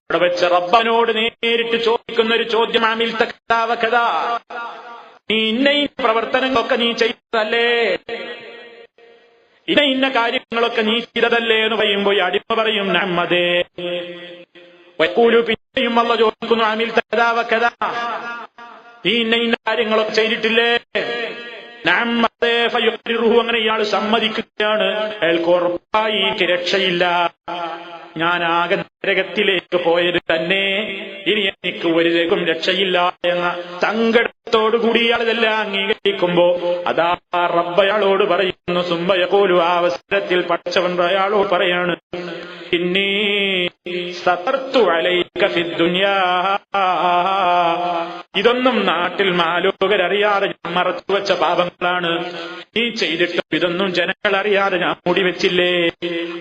അവിടെ വെച്ച് റബ്ബനോട് നേരിട്ട് ചോദിക്കുന്ന ഒരു ചോദ്യം, അമിൽത കദാ വകദാ, നീ ഇന്ന പ്രവർത്തനങ്ങളൊക്കെ നീ ചെയ്തതല്ലേ, ഇന്ന കാര്യങ്ങളൊക്കെ നീ ചെയ്തതല്ലേ എന്ന് പറയുമ്പോൾ അടിമ പറയും നഅമദേ. വയഖൂലു, പിന്നെയും അല്ലാഹു ചോദിക്കുന്നു, അമിൽത കദാ വകദാ, നീ ഇന്ന കാര്യങ്ങളൊക്കെ ചെയ്തിട്ടില്ലേ? നഅമദേ ഫയഖ്റിറുഹു, അങ്ങനെ ഇയാൾ സമ്മതിക്കുകയാണ്. അയാൾക്ക് ഉറപ്പായി രക്ഷയില്ല, ഞാൻ ആകെ നരകത്തിലേക്ക് പോയത് തന്നെ, ഇനി എനിക്ക് ഒരു രംഗം രക്ഷയില്ല എന്ന സങ്കടത്തോടുകൂടി ഇയാൾ ഇതെല്ലാം അംഗീകരിക്കുമ്പോ അതാ റബ്ബ് അയാളോട് പറയുന്നു, സുംബയഖൂലു, ആ അവസരത്തിൽ പടച്ചവൻ അയാളോട് പറയാണ്, ഇന്നീ സതർതു അലൈക ഫിദ്ദുനിയാ, ഇതൊന്നും നാട്ടിൽ മാലോകരറിയാതെ ഞാൻ മറച്ചുവെച്ച പാപങ്ങളാണ്. നീ ചെയ്തിട്ടും ഇതൊന്നും ജനങ്ങൾ അറിയാതെ ഞാൻ മൂടിവെച്ചില്ലേ,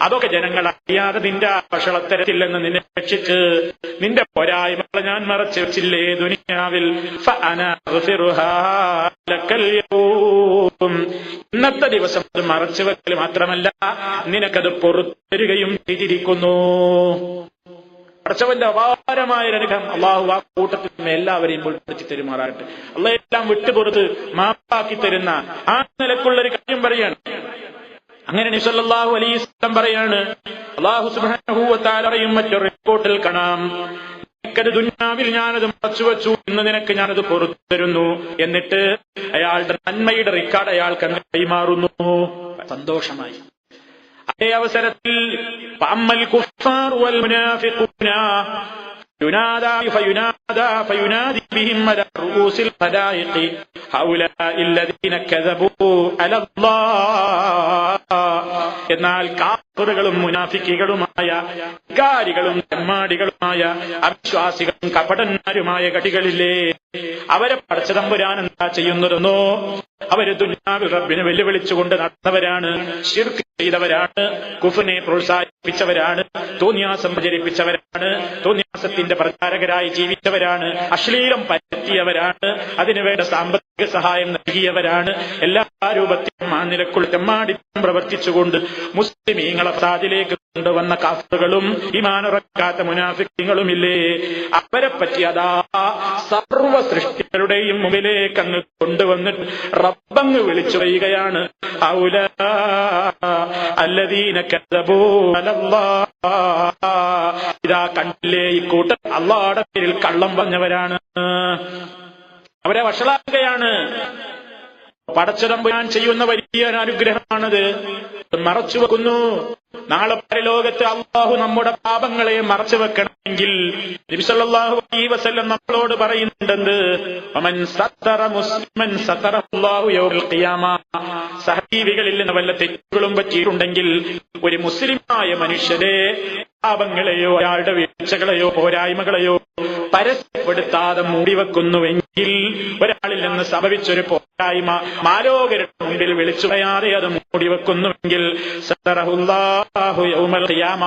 അതൊക്കെ ജനങ്ങൾ അറിയാതെ നിന്റെ വഷളത്തരത്തില്ലെന്ന് നിന്നെ രക്ഷിച്ച് നിന്റെ പോരായ്മകളെ ഞാൻ മറച്ചു വെച്ചില്ലേ ദുനിയാവിൽ. ഇന്നത്തെ ദിവസം അത് മറച്ചു വെക്കൽ മാത്രമല്ല, നിനക്കത് പുറത്തുവരികയും ചെയ്തിരിക്കുന്നു. പടച്ചവന്റെ അപാരമായ അനുഗ്രഹം അല്ലാഹു ആ കൂട്ടത്തിൽ എല്ലാവരെയും ഉൾപ്പെടുത്തി തരുമാറാകട്ടെ. അല്ലാഹു എല്ലാം വിട്ടുപുറത്ത് മാപ്പാക്കി തരുന്ന ആ നിലക്കുള്ളൊരു കാര്യം പറയാണ്. അങ്ങനെ നബി സല്ലല്ലാഹു അലൈഹി വസല്ലം പറയാണ്, അല്ലാഹു സുബ്ഹാനഹു വ തആല പറയും, മറ്റൊരു റിപ്പോർട്ടിൽ കാണാം, നിനക്കത് ദുനിയാവിൽ ഞാനത് മറച്ചുവെച്ചു, ഇന്ന് നിനക്ക് ഞാനത് പുറത്തു തരുന്നു. എന്നിട്ട് അയാളുടെ നന്മയുടെ റിക്കാർഡ് അയാൾക്ക് കൈമാറുന്നു. സന്തോഷമായി. അതേ അവസരത്തിൽ ഫഅമ്മൽ കുഫാർ വൽ മുനാഫിഖൂന فينادي بهم على رؤوس الخلائق هؤلاء الذين كذبوا على الله. എന്നാൽ കാഫിറുകളും മുനാഫിക്കുകളുമായ വികാരികളും തെമ്മാടികളുമായ അവിശ്വാസികളും കപടന്മാരുമായ കടികളില്ലേ, അവരെ പടച്ചതമ്പുരാൻ എന്താ ചെയ്യുന്നതെന്നോ, അവര് ദുനിയാവിൽ റബ്ബിനെ വെല്ലുവിളിച്ചുകൊണ്ട് നടന്നവരാണ്, ശിർക്ക് ചെയ്തവരാണ്, കുഫ്റിനെ പ്രോത്സാഹിപ്പിച്ചവരാണ്, തോന്നിയാസം പ്രചരിപ്പിച്ചവരാണ്, തോന്നിയാസത്തിന്റെ പ്രചാരകരായി ജീവിച്ചവരാണ്, അശ്ലീലം പരത്തിയവരാണ്, അതിനുവേണ്ട സാമ്പത്തിക സഹായം നൽകിയവരാണ്. എല്ലാ രൂപത്തിലും ആ നിലക്കുള്ള തെമ്മാടിത്തം പ്രവർത്തിച്ചുകൊണ്ട് മുസ്ലിമീങ്ങളെ ഫസാദിലേക്ക് കൊണ്ടുവന്ന കാഫിറുകളും ഈമാനുറക്കാത്ത മുനാഫിക്കുകളുമില്ലേ, അവരെ പറ്റി അതാ സർവ്വ സൃഷ്ടികളുടെയും മുമ്പിലേക്ക് അങ്ങ് കൊണ്ടുവന്നിട്ട് റബ്ബങ്ങ് വിളിച്ചു പറയുകയാണ്. ഹൗലാ അല്ലദീന കദബൂ അലല്ലാഹ്. ഇതാ കണ്ടില്ലേ, ഈ കൂട്ടർ അല്ലാഹുവിന്റെ പേരിൽ കള്ളം പറഞ്ഞവരാണ്, അവരെ വഷളാക്കുകയാണ്. പടച്ചതമ്പുരാൻ ചെയ്യുന്ന വലിയ അനുഗ്രഹമാണത്. മറച്ചു വെക്കുന്നു. നാളെ പരലോകത്ത് അള്ളാഹു നമ്മുടെ പാപങ്ങളെ മറച്ചു വെക്കണമെങ്കിൽ നബി സല്ലല്ലാഹു അലൈഹി വസല്ലം നമ്മളോട് പറയുന്നുണ്ടെന്ന്, വമൻ സത്തറ മുസ്ലിമൻ സത്തറല്ലാഹു യൗമൽ ഖിയാമ. സഹീവികളിൽ നിന്ന് വല്ല തെറ്റുകളും പറ്റിയിട്ടുണ്ടെങ്കിൽ ഒരു മുസ്ലിമായ മനുഷ്യരെ പാപങ്ങളെയോ അയാളുടെ വീഴ്ചകളെയോ പോരായ്മകളെയോ പരസ്യപ്പെടുത്താതെ മൂടിവെക്കുന്നുവെങ്കിൽ, ഒരാളിൽ നിന്ന് സംഭവിച്ചൊരു പോരായ്മ മാലോകരുടെ മുമ്പിൽ വിളിച്ചു പറയാതെ അത് മൂടിവെക്കുന്നുവെങ്കിൽ സത്തറഹുല്ലാഹു യൗമൽ ഖിയാമ,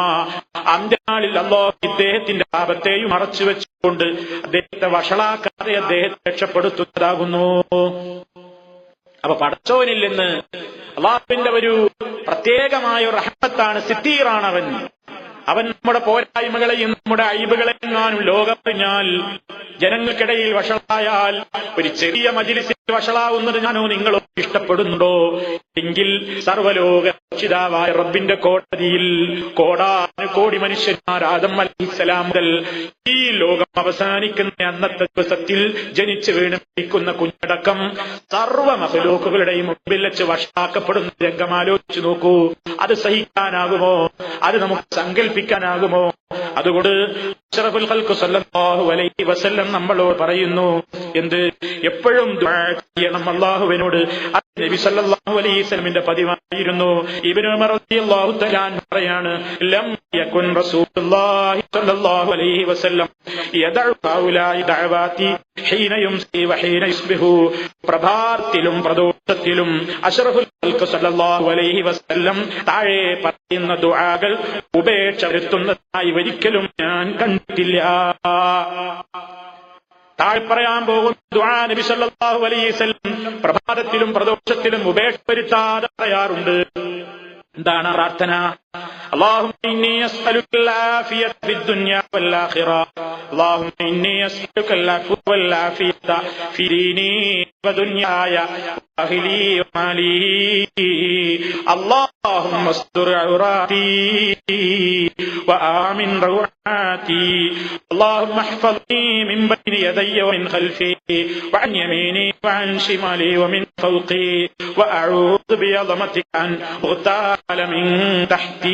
അന്ത്യനാളിൽ അല്ലാഹു ഇദ്ദേഹത്തിന്റെ പാപത്തെയും മറച്ചു വെച്ചുകൊണ്ട് അദ്ദേഹത്തെ വഷളാക്കാതെ അദ്ദേഹത്തെ രക്ഷപ്പെടുത്തുന്നതാകുന്നു. അപ്പൊ പടച്ചോനിൽ നിന്ന് അല്ലാഹുവിന്റെ ഒരു പ്രത്യേകമായ ഒരു റഹ്മത്താണ്, സിത്തീറാണ് അവൻ. അവൻ നമ്മുടെ പോരായ്മകളെയും നമ്മുടെ അയ്ബുകളെങ്ങാനും ലോകറിഞ്ഞാൽ, ജനങ്ങൾക്കിടയിൽ വഷളായാൽ, ഒരു ചെറിയ മജ്‌ലിസിൽ വഷളാവുന്നത് ഞാനോ നിങ്ങളോ ഇഷ്ടപ്പെടുന്നുണ്ടോ എങ്കിൽ സർവ്വലോക രക്ഷിതാവായ റബ്ബിന്റെ കോടതിയിൽ കോടാനുകോടി മനുഷ്യന്മാർ ആദം അലൈഹിസ്സലാം മുതൽ ഈ ലോകം അവസാനിക്കുന്ന അന്നത്തെ ദിവസത്തിൽ ജനിച്ചു വീണ് മരിക്കുന്ന കുഞ്ഞടക്കം സർവ്വ മഖ്ലൂക്കുകളുടെയും മുമ്പിൽ വെച്ച് വഷളാക്കപ്പെടുന്ന രംഗം ആലോചിച്ചു നോക്കൂ. അത് സഹിക്കാനാകുമോ? അത് നമുക്ക് സങ്കല്പിക്കാനാകുമോ? അതുകൊണ്ട് അഷ്റഫുൽ ഖൽഖ് സല്ലല്ലാഹു അലൈഹി വസല്ലം നമ്മളോട് പറയുന്നു, എന്ത്? എപ്പോഴും ദുആ ചെയ്യണം അല്ലാഹുവിനോട്. അത് നബി സല്ലല്ലാഹു അലൈഹി വസല്ലമിന്റെ പതിവായിരുന്നു. ഇബ്നു ഉമർ റളിയല്ലാഹു തആല പറയാണ്, ലം യകുൻ റസൂലുള്ളാഹി സല്ലല്ലാഹു അലൈഹി വസല്ലം യദഉ ഹൗലായി ദഅവാതി ഹീന യുംസി വഹീന യുസ്ബിഹു. പ്രഭാതത്തിലും പ്രദോഷത്തിലും അഷ്റഫുൽ ഖൽഖ് സല്ലല്ലാഹു അലൈഹി വസല്ലം താഴെ പറയുന്ന ദുആകൾ ഉപേക്ഷ വരുത്തുന്നതായി ഒരിക്കലും ഞാൻ കണ്ടിട്ടില്ല. താഴെ പറയാൻ പോകുന്ന ദുആ നബി സല്ലല്ലാഹു അലൈഹി വസല്ലം പ്രഭാതത്തിലും പ്രദോഷത്തിലും ഉപേക്ഷ വരുത്താതെ പറയാറുണ്ട്. എന്താണ് പ്രാർത്ഥന? اللهم إني أسألك العافية في الدنيا والآخرة. اللهم إني أسألك العفو والعافية في ديني ودنياي وأهلي ومالي. اللهم استر عوراتي وآمن روعاتي. اللهم احفظني من بين يدي ومن خلفي وعن يميني وعن شمالي ومن فوقي وأعوذ بعظمتك أن أغتال من تحتي.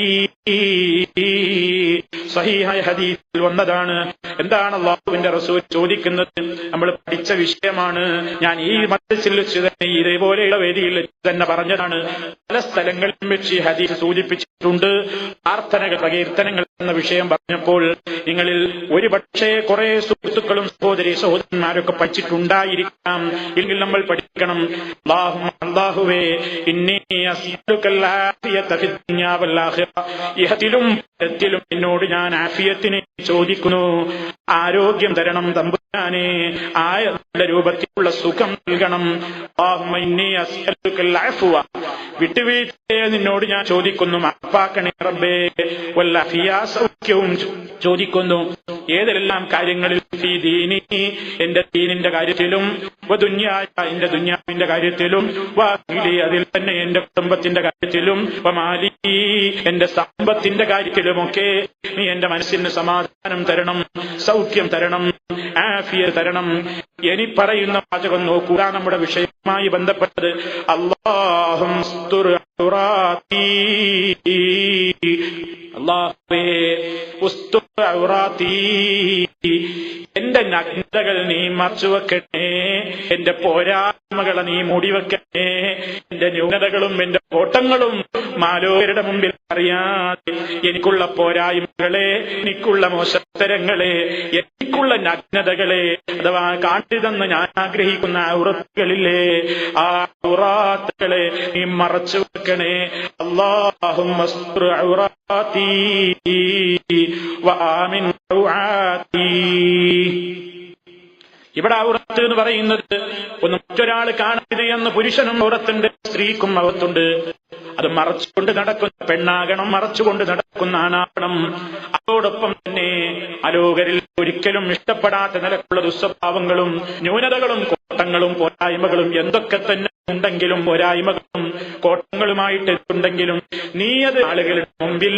സഹീഹായ ഹദീസിൽ വന്നതാണ്. എന്താണ് അല്ലാഹുവിന്റെ റസൂൽ ചോദിക്കുന്നത്? നമ്മൾ പഠിച്ച വിഷയമാണ്. ഞാൻ ഈ മദ്രസയിൽ വെച്ച് തന്നെ ഇതേപോലെയുള്ള വേദിയിൽ തന്നെ പറഞ്ഞതാണ്. പല സ്ഥലങ്ങളിലും വെച്ച് ഈ ഹദീസ് സൂചിപ്പിച്ചിട്ടുണ്ട്. പ്രാർത്ഥനകൾ, പ്രകീർത്തനങ്ങൾ എന്ന വിഷയം പറഞ്ഞപ്പോൾ നിങ്ങളിൽ ഒരു പക്ഷേ കുറെ സുഹൃത്തുക്കളും സഹോദരി സഹോദരന്മാരൊക്കെ പഠിച്ചിട്ടുണ്ടായിരിക്കാം. എങ്കിൽ നമ്മൾ പഠിക്കണം. അല്ലാഹുവേ ഇന്നി അസ്അലുക്കൽ ആഫിയത ഫിദ് ദുനിയാ വൽ ആഖിറ. ഇഹത്തിലും പരത്തിലും എന്നോട് ഞാൻ ആഫിയത്തിനെ ചോദിക്കുന്നു. ആരോഗ്യം തരണം തമ്പുരാനെ, നല്ല രൂപത്തിലുള്ള സുഖം നൽകണം. അല്ലാഹുമ്മ ഇന്നി അസ്അലുക്കൽ അഫ്വ. വിട്ടുവീഴ്ചയെ നിന്നോട് ഞാൻ ചോദിക്കുന്നു, മാപ്പാക്കണേ റബ്ബേ. വൽ ആഫിയ, സൗഖ്യവും ചോദിക്കുന്നു. ഏതെല്ലാം കാര്യങ്ങളിൽ, ഫീ ദീനി, എന്റെ ദീനിന്റെ കാര്യത്തിലും, വദുന്യായ, എന്റെ ദുന്യാവിന്റെ കാര്യത്തിലും, വഅഹ്ലി, അതിൽ തന്നെ എന്റെ കുടുംബത്തിന്റെ കാര്യത്തിലും, വമാലി, എന്റെ സമ്പത്തിന്റെ കാര്യത്തിലുമൊക്കെ നീ എന്റെ മനസ്സിന് സമാധാനം തരണം, സൗഖ്യം തരണം, ആഫിയത്ത് തരണം. ഇനി പറയുന്ന വാചകം നോക്കുക, നമ്മുടെ വിഷയവുമായി ബന്ധപ്പെട്ടത്. അല്ലാഹുമ്മസ്തുർ ഔറാത്തി, അല്ലാഹുവേ ഉസ്തുർ ഔറാത്തി, എന്റെ നഗ്നതകൾ നീ മറച്ചുവെക്കണേ, എന്റെ പോരായ്മകളെ നീ മൂടിവെക്കണേ, എന്റെ ന്യൂനതകളും എന്റെ കോട്ടങ്ങളും മാലോകരുടെ മുമ്പിൽ അറിയാതെ എനിക്കുള്ള പോരായ്മകളെ, എനിക്കുള്ള മോശത്തരങ്ങളെ, എനിക്കുള്ള നഗ്നതകളെ, അഥവാ കാട്ടിതെന്ന് ഞാൻ ആഗ്രഹിക്കുന്ന ഔറത്തുകളില്ലേ, ആ ഔറാത്തുകളെ നീ മറച്ചു വെക്കണേ. അല്ലാഹുമ്മസ്തുർ ഔറാത്തി വആമിൻ റൗആത്തി. ഇവിടെ ഔറത്ത് എന്ന് പറയുന്നത് ഒന്ന് മറ്റൊരാൾ കാണരുത് എന്ന് പുരുഷനും ഔറത്തുണ്ട്, സ്ത്രീക്കും ഔറത്തുണ്ട്. അത് മറച്ചുകൊണ്ട് നടക്കുന്ന പെണ്ണാകണം, മറച്ചുകൊണ്ട് നടക്കുന്ന ആണാകണം. അതോടൊപ്പം തന്നെ അലോകരിൽ ഒരിക്കലും ഇഷ്ടപ്പെടാത്ത നിലക്കുള്ള ദുസ്വഭാവങ്ങളും ന്യൂനതകളും കോട്ടങ്ങളും പോരായ്മകളും എന്തൊക്കെ തന്നെ ഉണ്ടെങ്കിലും, പോരായ്മകളും കോട്ടങ്ങളുമായിട്ട് ഉണ്ടെങ്കിലും, നീ അത് ആളുകളുടെ മുമ്പിൽ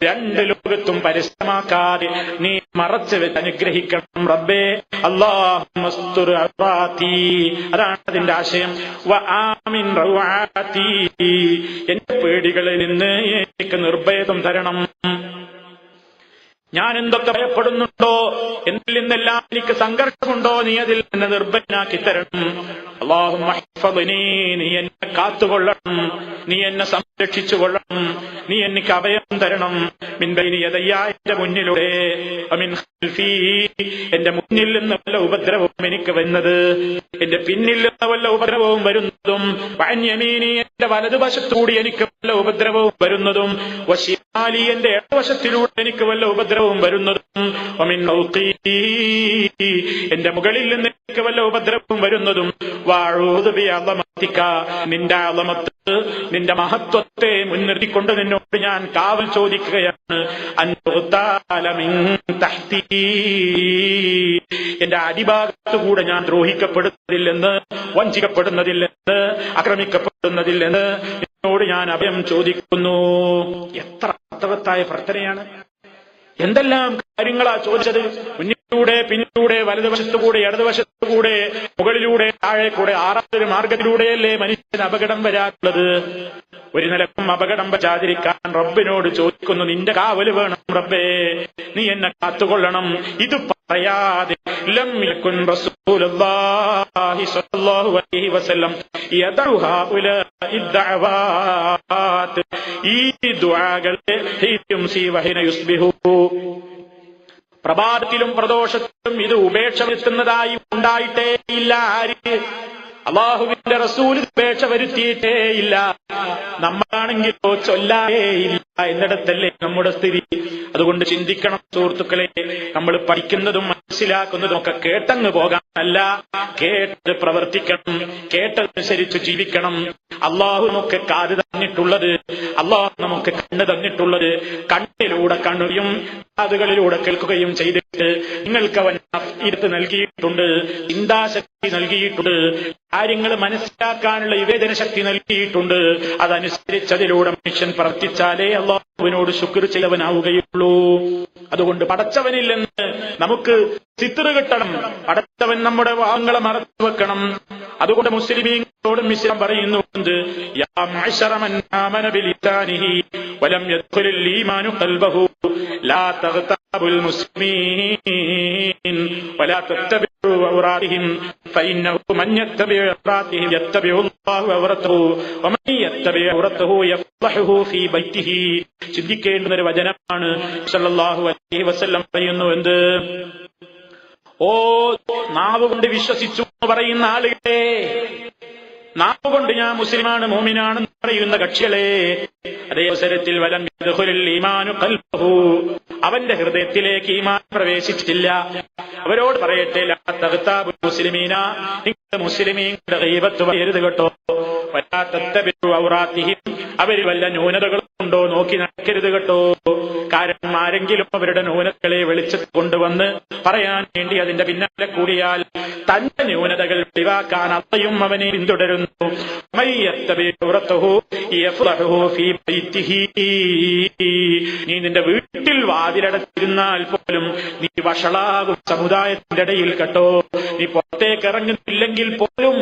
രണ്ട് ലോകത്തും പരസ്യമാക്കാതെ നീ മറച്ചു വെച്ച് അനുഗ്രഹിക്കണം റബ്ബേ. അല്ലാഹുമ്മസ്തുർ ഔറാത്തി, അതാണ് അതിന്റെ ആശയം. വആമിൻ റൗആത്തി, എന്റെ പേടികളിൽ നിന്ന് എനിക്ക് നിർഭയം തരണം. ഞാൻ എന്തൊക്കെ ഭയപ്പെടുന്നുണ്ടോ, എന്നിൽ നിന്നെല്ലാം എനിക്ക് സംഘർഷമുണ്ടോ, നീ അതിൽ നിന്ന് നിർഭയനാക്കി തരണം. അല്ലാഹുമ്മ ഹഫ്ഫദ്നീ, നീ എന്നെ കാത്തുകൊള്ളണം, നീ എന്നെ സംരക്ഷിച്ചു കൊള്ളണം, നീ എനിക്ക് അഭയം തരണം. മിൻ ബൈനി യദയ്യ, എന്റെ മുന്നിലൂടെ, അമിൻ ഖൽഫീ, എന്റെ മുന്നിൽ നിന്ന് വല്ല ഉപദ്രവവും എനിക്ക് വരുന്നത്, എന്റെ പിന്നിൽ നിന്ന് വല്ല ഉപദ്രവവും വരുന്നതും, വഅൻ യമീനി, എന്റെ വലതുവശത്തുകൂടി എനിക്ക് വല്ല ഉപദ്രവവും വരുന്നതും, വശിമാലി, എന്റെ ഇടതുവശത്തിലൂടെ എനിക്ക് വല്ല ഉപദ്രവവും വരുന്നതും, വമിൻ ഫൗഖീ, എന്റെ മുകളിൽ നിന്ന് എനിക്ക് വല്ല ഉപദ്രവവും വരുന്നതും, വഅഊദു ബിഅളമതിക, നിന്റെ അളമത്ത്, നിന്റെ മഹത്വത്തെ മുൻനിർത്തിക്കൊണ്ട് നിന്നോട് ഞാൻ കാവൽ ചോദിക്കുകയാണ്. അൻതുഗ്താല മിൻ തഹ്തി, എന്റെ അടിഭാഗത്തുകൂടെ ഞാൻ ദ്രോഹിക്കപ്പെടുന്നതില്ലെന്ന്, വഞ്ചിക്കപ്പെടുന്നതില്ലെന്ന്, ആക്രമിക്കപ്പെടുന്നതില്ലെന്ന് നിന്നോട് ഞാൻ അഭയം ചോദിക്കുന്നു. എത്ര അർത്ഥവത്തായ പ്രാർത്ഥനയാണ്! എന്തെല്ലാം കാര്യങ്ങളാ ചോദിച്ചത്! മുന്നിലൂടെ, പിന്നിലൂടെ, വലതുവശത്തുകൂടെ, ഇടതുവശത്തുകൂടെ, മുകളിലൂടെ, താഴെ കൂടെ, ആറാമതൊരു മാർഗത്തിലൂടെയല്ലേ മനുഷ്യന് അപകടം വരാറുള്ളത്. ഒരു നിലക്കും അപകടം വരാതിരിക്കാൻ റബ്ബിനോട് ചോദിക്കുന്നു, നിന്റെ കാവല് വേണം റബ്ബേ, നീ എന്നെ കാത്തുകൊള്ളണം. ഇത് പറയാതെ ലം യകുൻ റസൂലുള്ളാഹി സ്വല്ലല്ലാഹു അലൈഹി വസല്ലം യദഉ ഹഉലാഇ ദഅവാത്, ഈ ദുആകളെ യുംസി വഹിന യുസ്ബിഹു, പ്രഭാതത്തിലും പ്രദോഷത്തിലും ഇത് ഉപേക്ഷ വരുത്തുന്നതായി ഉണ്ടായിട്ടേ ഇല്ല. ആര്? അല്ലാഹുവിന്റെ റസൂൽ ഉപേക്ഷ വരുത്തിയിട്ടേ ഇല്ല. നമ്മളാണെങ്കിലോ ചൊല്ലാറേ ഇല്ല എന്നിടത്തല്ലേ നമ്മുടെ സ്ഥിതി. അതുകൊണ്ട് ചിന്തിക്കണം സുഹൃത്തുക്കളെ, നമ്മൾ പഠിക്കുന്നതും മനസ്സിലാക്കുന്നതും ഒക്കെ കേട്ടങ്ങ് പോകാനല്ല, കേട്ട് പ്രവർത്തിക്കണം, കേട്ടതനുസരിച്ച് ജീവിക്കണം. അള്ളാഹു നമുക്ക് കാത് തന്നിട്ടുള്ളത്, അള്ളാഹു നമുക്ക് കണ്ണ് തന്നിട്ടുള്ളത്, കണ്ണിലൂടെ കാണുകയും കാതുകളിലൂടെ കേൾക്കുകയും ചെയ്തിട്ട് നിങ്ങൾക്ക് അവൻ ഇരുത്ത് നൽകിയിട്ടുണ്ട്, ചിന്താശക്തി നൽകിയിട്ടുണ്ട്, കാര്യങ്ങൾ മനസ്സിലാക്കാനുള്ള വിവേചന ശക്തി നൽകിയിട്ടുണ്ട്. അതനുസരിച്ചതിലൂടെ മനുഷ്യൻ പ്രവർത്തിച്ചാലേ അള്ളാഹുവിനോട് ശുക്ർ ചെയ്തവനാവുകയുള്ളൂ. അതുകൊണ്ട് പടച്ചവനിൽ നിന്ന് നമുക്ക് സിത്ർ കിട്ടണം. പടച്ചവൻ നമ്മുടെ വാഹങ്ങളെ മറച്ചു വെക്കണം. അതുകൊണ്ട് മുസ്ലിമീങ്ങളോടും ഇസ്ലാം പറയുന്നുണ്ട്, യാ മഅ്ശറ മൻ ആമന ബിലിസാനിഹി വലം യദ്ഖുലിൽ ഈമാനു ഖൽബഹു ലാ തഗ്തബുൽ മുസ്ലിമീൻ വലാ തത്തബിഉ ഔറാതിഹിം ഫഇന്നഹു മൻ യത്തബിഉ ഔറാതിഹിം യത്തബിഉ അല്ലാഹു ഔറതഹു വമൻ യത്തബിഉ ഔറതഹു യഫ്ളഹു ഫീ ബൈതിഹി. ചിന്തിക്കേണ്ടുന്ന ഒരു വചനമാണ്. സല്ലല്ലാഹു അലൈഹി വസല്ലം പറയുന്നു, എന്ത്? ഓ നാവ് കൊണ്ട് വിശ്വസിച്ചു എന്ന് പറയുന്ന ആളുകളെ, നാവ് കൊണ്ട് ഞാൻ മുസ്ലിമാണ് മോമിനാണെന്ന് പറയുന്ന കക്ഷികളെ, അതേ അവസരത്തിൽ വലം യദ്ഖുലിൽ ഈമാനു ഖൽബഹു, അവന്റെ ഹൃദയത്തിലേക്ക് ഈമാൻ പ്രവേശിച്ചിട്ടില്ല. അവരോട് പറയട്ടെ, ലാ തഗ്താബുൽ മുസ്ലിമീന, നിങ്ങൾ മുസ്ലിമീങ്ങളുടെ ഗീബത്ത് പറയരുത് കേട്ടോ. വലാ തത്തബിഉ ഔറാതിഹിം, അവരിൽ വല്ല ന്യൂനതകളുണ്ടോ നോക്കി നടക്കരുത് കേട്ടോ. കാരണം ആരെങ്കിലും അവരുടെ ന്യൂനതകളെ വെളിച്ചത്ത് കൊണ്ടുവന്ന് പറയാൻ വേണ്ടി അതിന്റെ പിന്നാലെ കൂടിയാൽ തന്റെ ന്യൂനതകൾ ഒഴിവാക്കാൻ അള്ളയും അവനെ പിന്തുടരുന്നു. നീ നിന്റെ വീട്ടിൽ വാതിലടച്ചിരുന്നാൽ പോലും നീ വഷളാകും സമുദായത്തിന്റെ ഇടയിൽ കേട്ടോ. നീ പുറത്തേക്ക് ഇറങ്ങുന്നില്ലെങ്കിൽ പോലും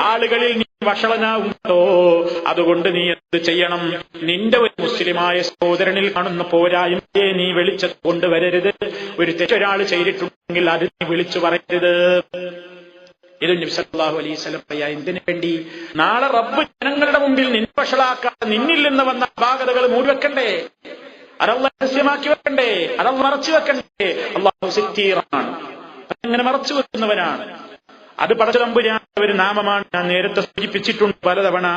ആളുകളിൽ നീ വഷളനാകും കേട്ടോ. അതുകൊണ്ട് നീ എന്ത് ചെയ്യണം? നിന്റെ ഒരു മുസ്ലിമായ സഹോദരനിൽ കാണുന്ന പോരായ്മയെ നീ വെളിച്ചത്ത് കൊണ്ടുവരരുത്. ഒരു തെറ്റൊരാൾ ചെയ്തിട്ടുണ്ടെങ്കിൽ അത് നീ വിളിച്ചു പറയരുത്. ഇത് നബി സല്ലല്ലാഹു അലൈഹി വസല്ലം പറയാ. എന്തിനു വേണ്ടി? നാളെ റബ്ബ് ജനങ്ങളുടെ മുമ്പിൽ നിന്നെ വഷളാക്കാൻ നിന്നിൽ നിന്ന് വന്ന അപാകതകൾ മൂടിവെക്കണ്ടേ? അതല്ല രഹസ്യമാക്കി വെക്കണ്ടേ? അതല്ല മറച്ചു വെക്കണ്ടേ? അല്ലാഹു സിത്തീറാണ്, അങ്ങനെ മറച്ചു വെക്കുന്നവനാണ്. അത് പടച്ചതമ്പുരാന്റെ ഒരു നാമമാണ്. ഞാൻ നേരത്തെ സൂചിപ്പിച്ചിട്ടുണ്ട് പലതവണ.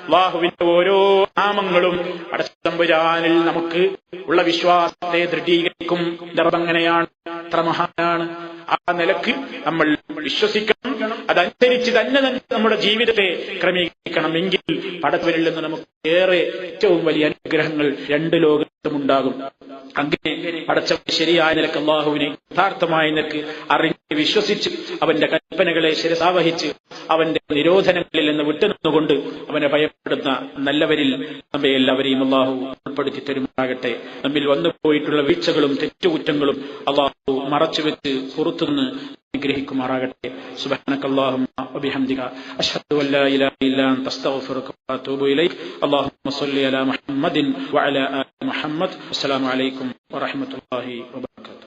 അല്ലാഹുവിന്റെ ഓരോ നാമങ്ങളും പടച്ചതമ്പുരാനിൽ നമുക്ക് ഉള്ള വിശ്വാസത്തെ ദൃഢീകരിക്കും. അങ്ങനെയാണ്, അത്ര മഹാനാണ്. ആ നിലക്ക് നമ്മൾ വിശ്വസിക്കണം. അതനുസരിച്ച് തന്നെ നമ്മുടെ ജീവിതത്തെ ക്രമീകരിക്കണം. എങ്കിൽ പടച്ചവനിൽ നിന്ന് നമുക്ക് ഏറ്റവും വലിയ അനുഗ്രഹങ്ങൾ രണ്ട് ലോകത്തും ഉണ്ടാകും. അങ്ങനെ പടച്ചവൻ ശരിയായ നിലക്ക് അല്ലാഹുവിനെ യഥാർത്ഥമായ നിലക്ക് അറിഞ്ഞ് വിശ്വസിച്ച് അവന്റെ കൽപ്പനകളെ ശിരസാവഹിച്ച് അവന്റെ നിരോധനങ്ങളിൽ നിന്ന് വിട്ടുനിന്നുകൊണ്ട് അവനെ ഭയപ്പെടുന്ന നല്ലവരിൽ നമ്മെ എല്ലാവരെയും അല്ലാഹു ഉൾപ്പെടുത്തി തരുമാറാകട്ടെ. നമ്മിൽ വന്നുപോയിട്ടുള്ള വീഴ്ചകളും തെറ്റുകുറ്റങ്ങളും അല്ലാഹു മറച്ചുവെച്ച് പുറത്തുനിന്ന് അനുഗ്രഹിക്കുമാറാകട്ടെ. സുബ്ഹാനകല്ലാഹുമ്മ വബിഹംദിക അശ്ഹദു അൻ ലാ ഇലാഹ ഇല്ലാ അൻത അസ്തഗ്ഫിറുക വഅതൂബു ഇലൈക്. അല്ലാഹുമ്മ സ്വല്ലി അലാ മുഹമ്മദിൻ വഅലാ ആലി മുഹമ്മദ്. അസ്സലാമു അലൈക്കും വറഹ്മത്തുള്ളാഹി വബറകാതുഹു.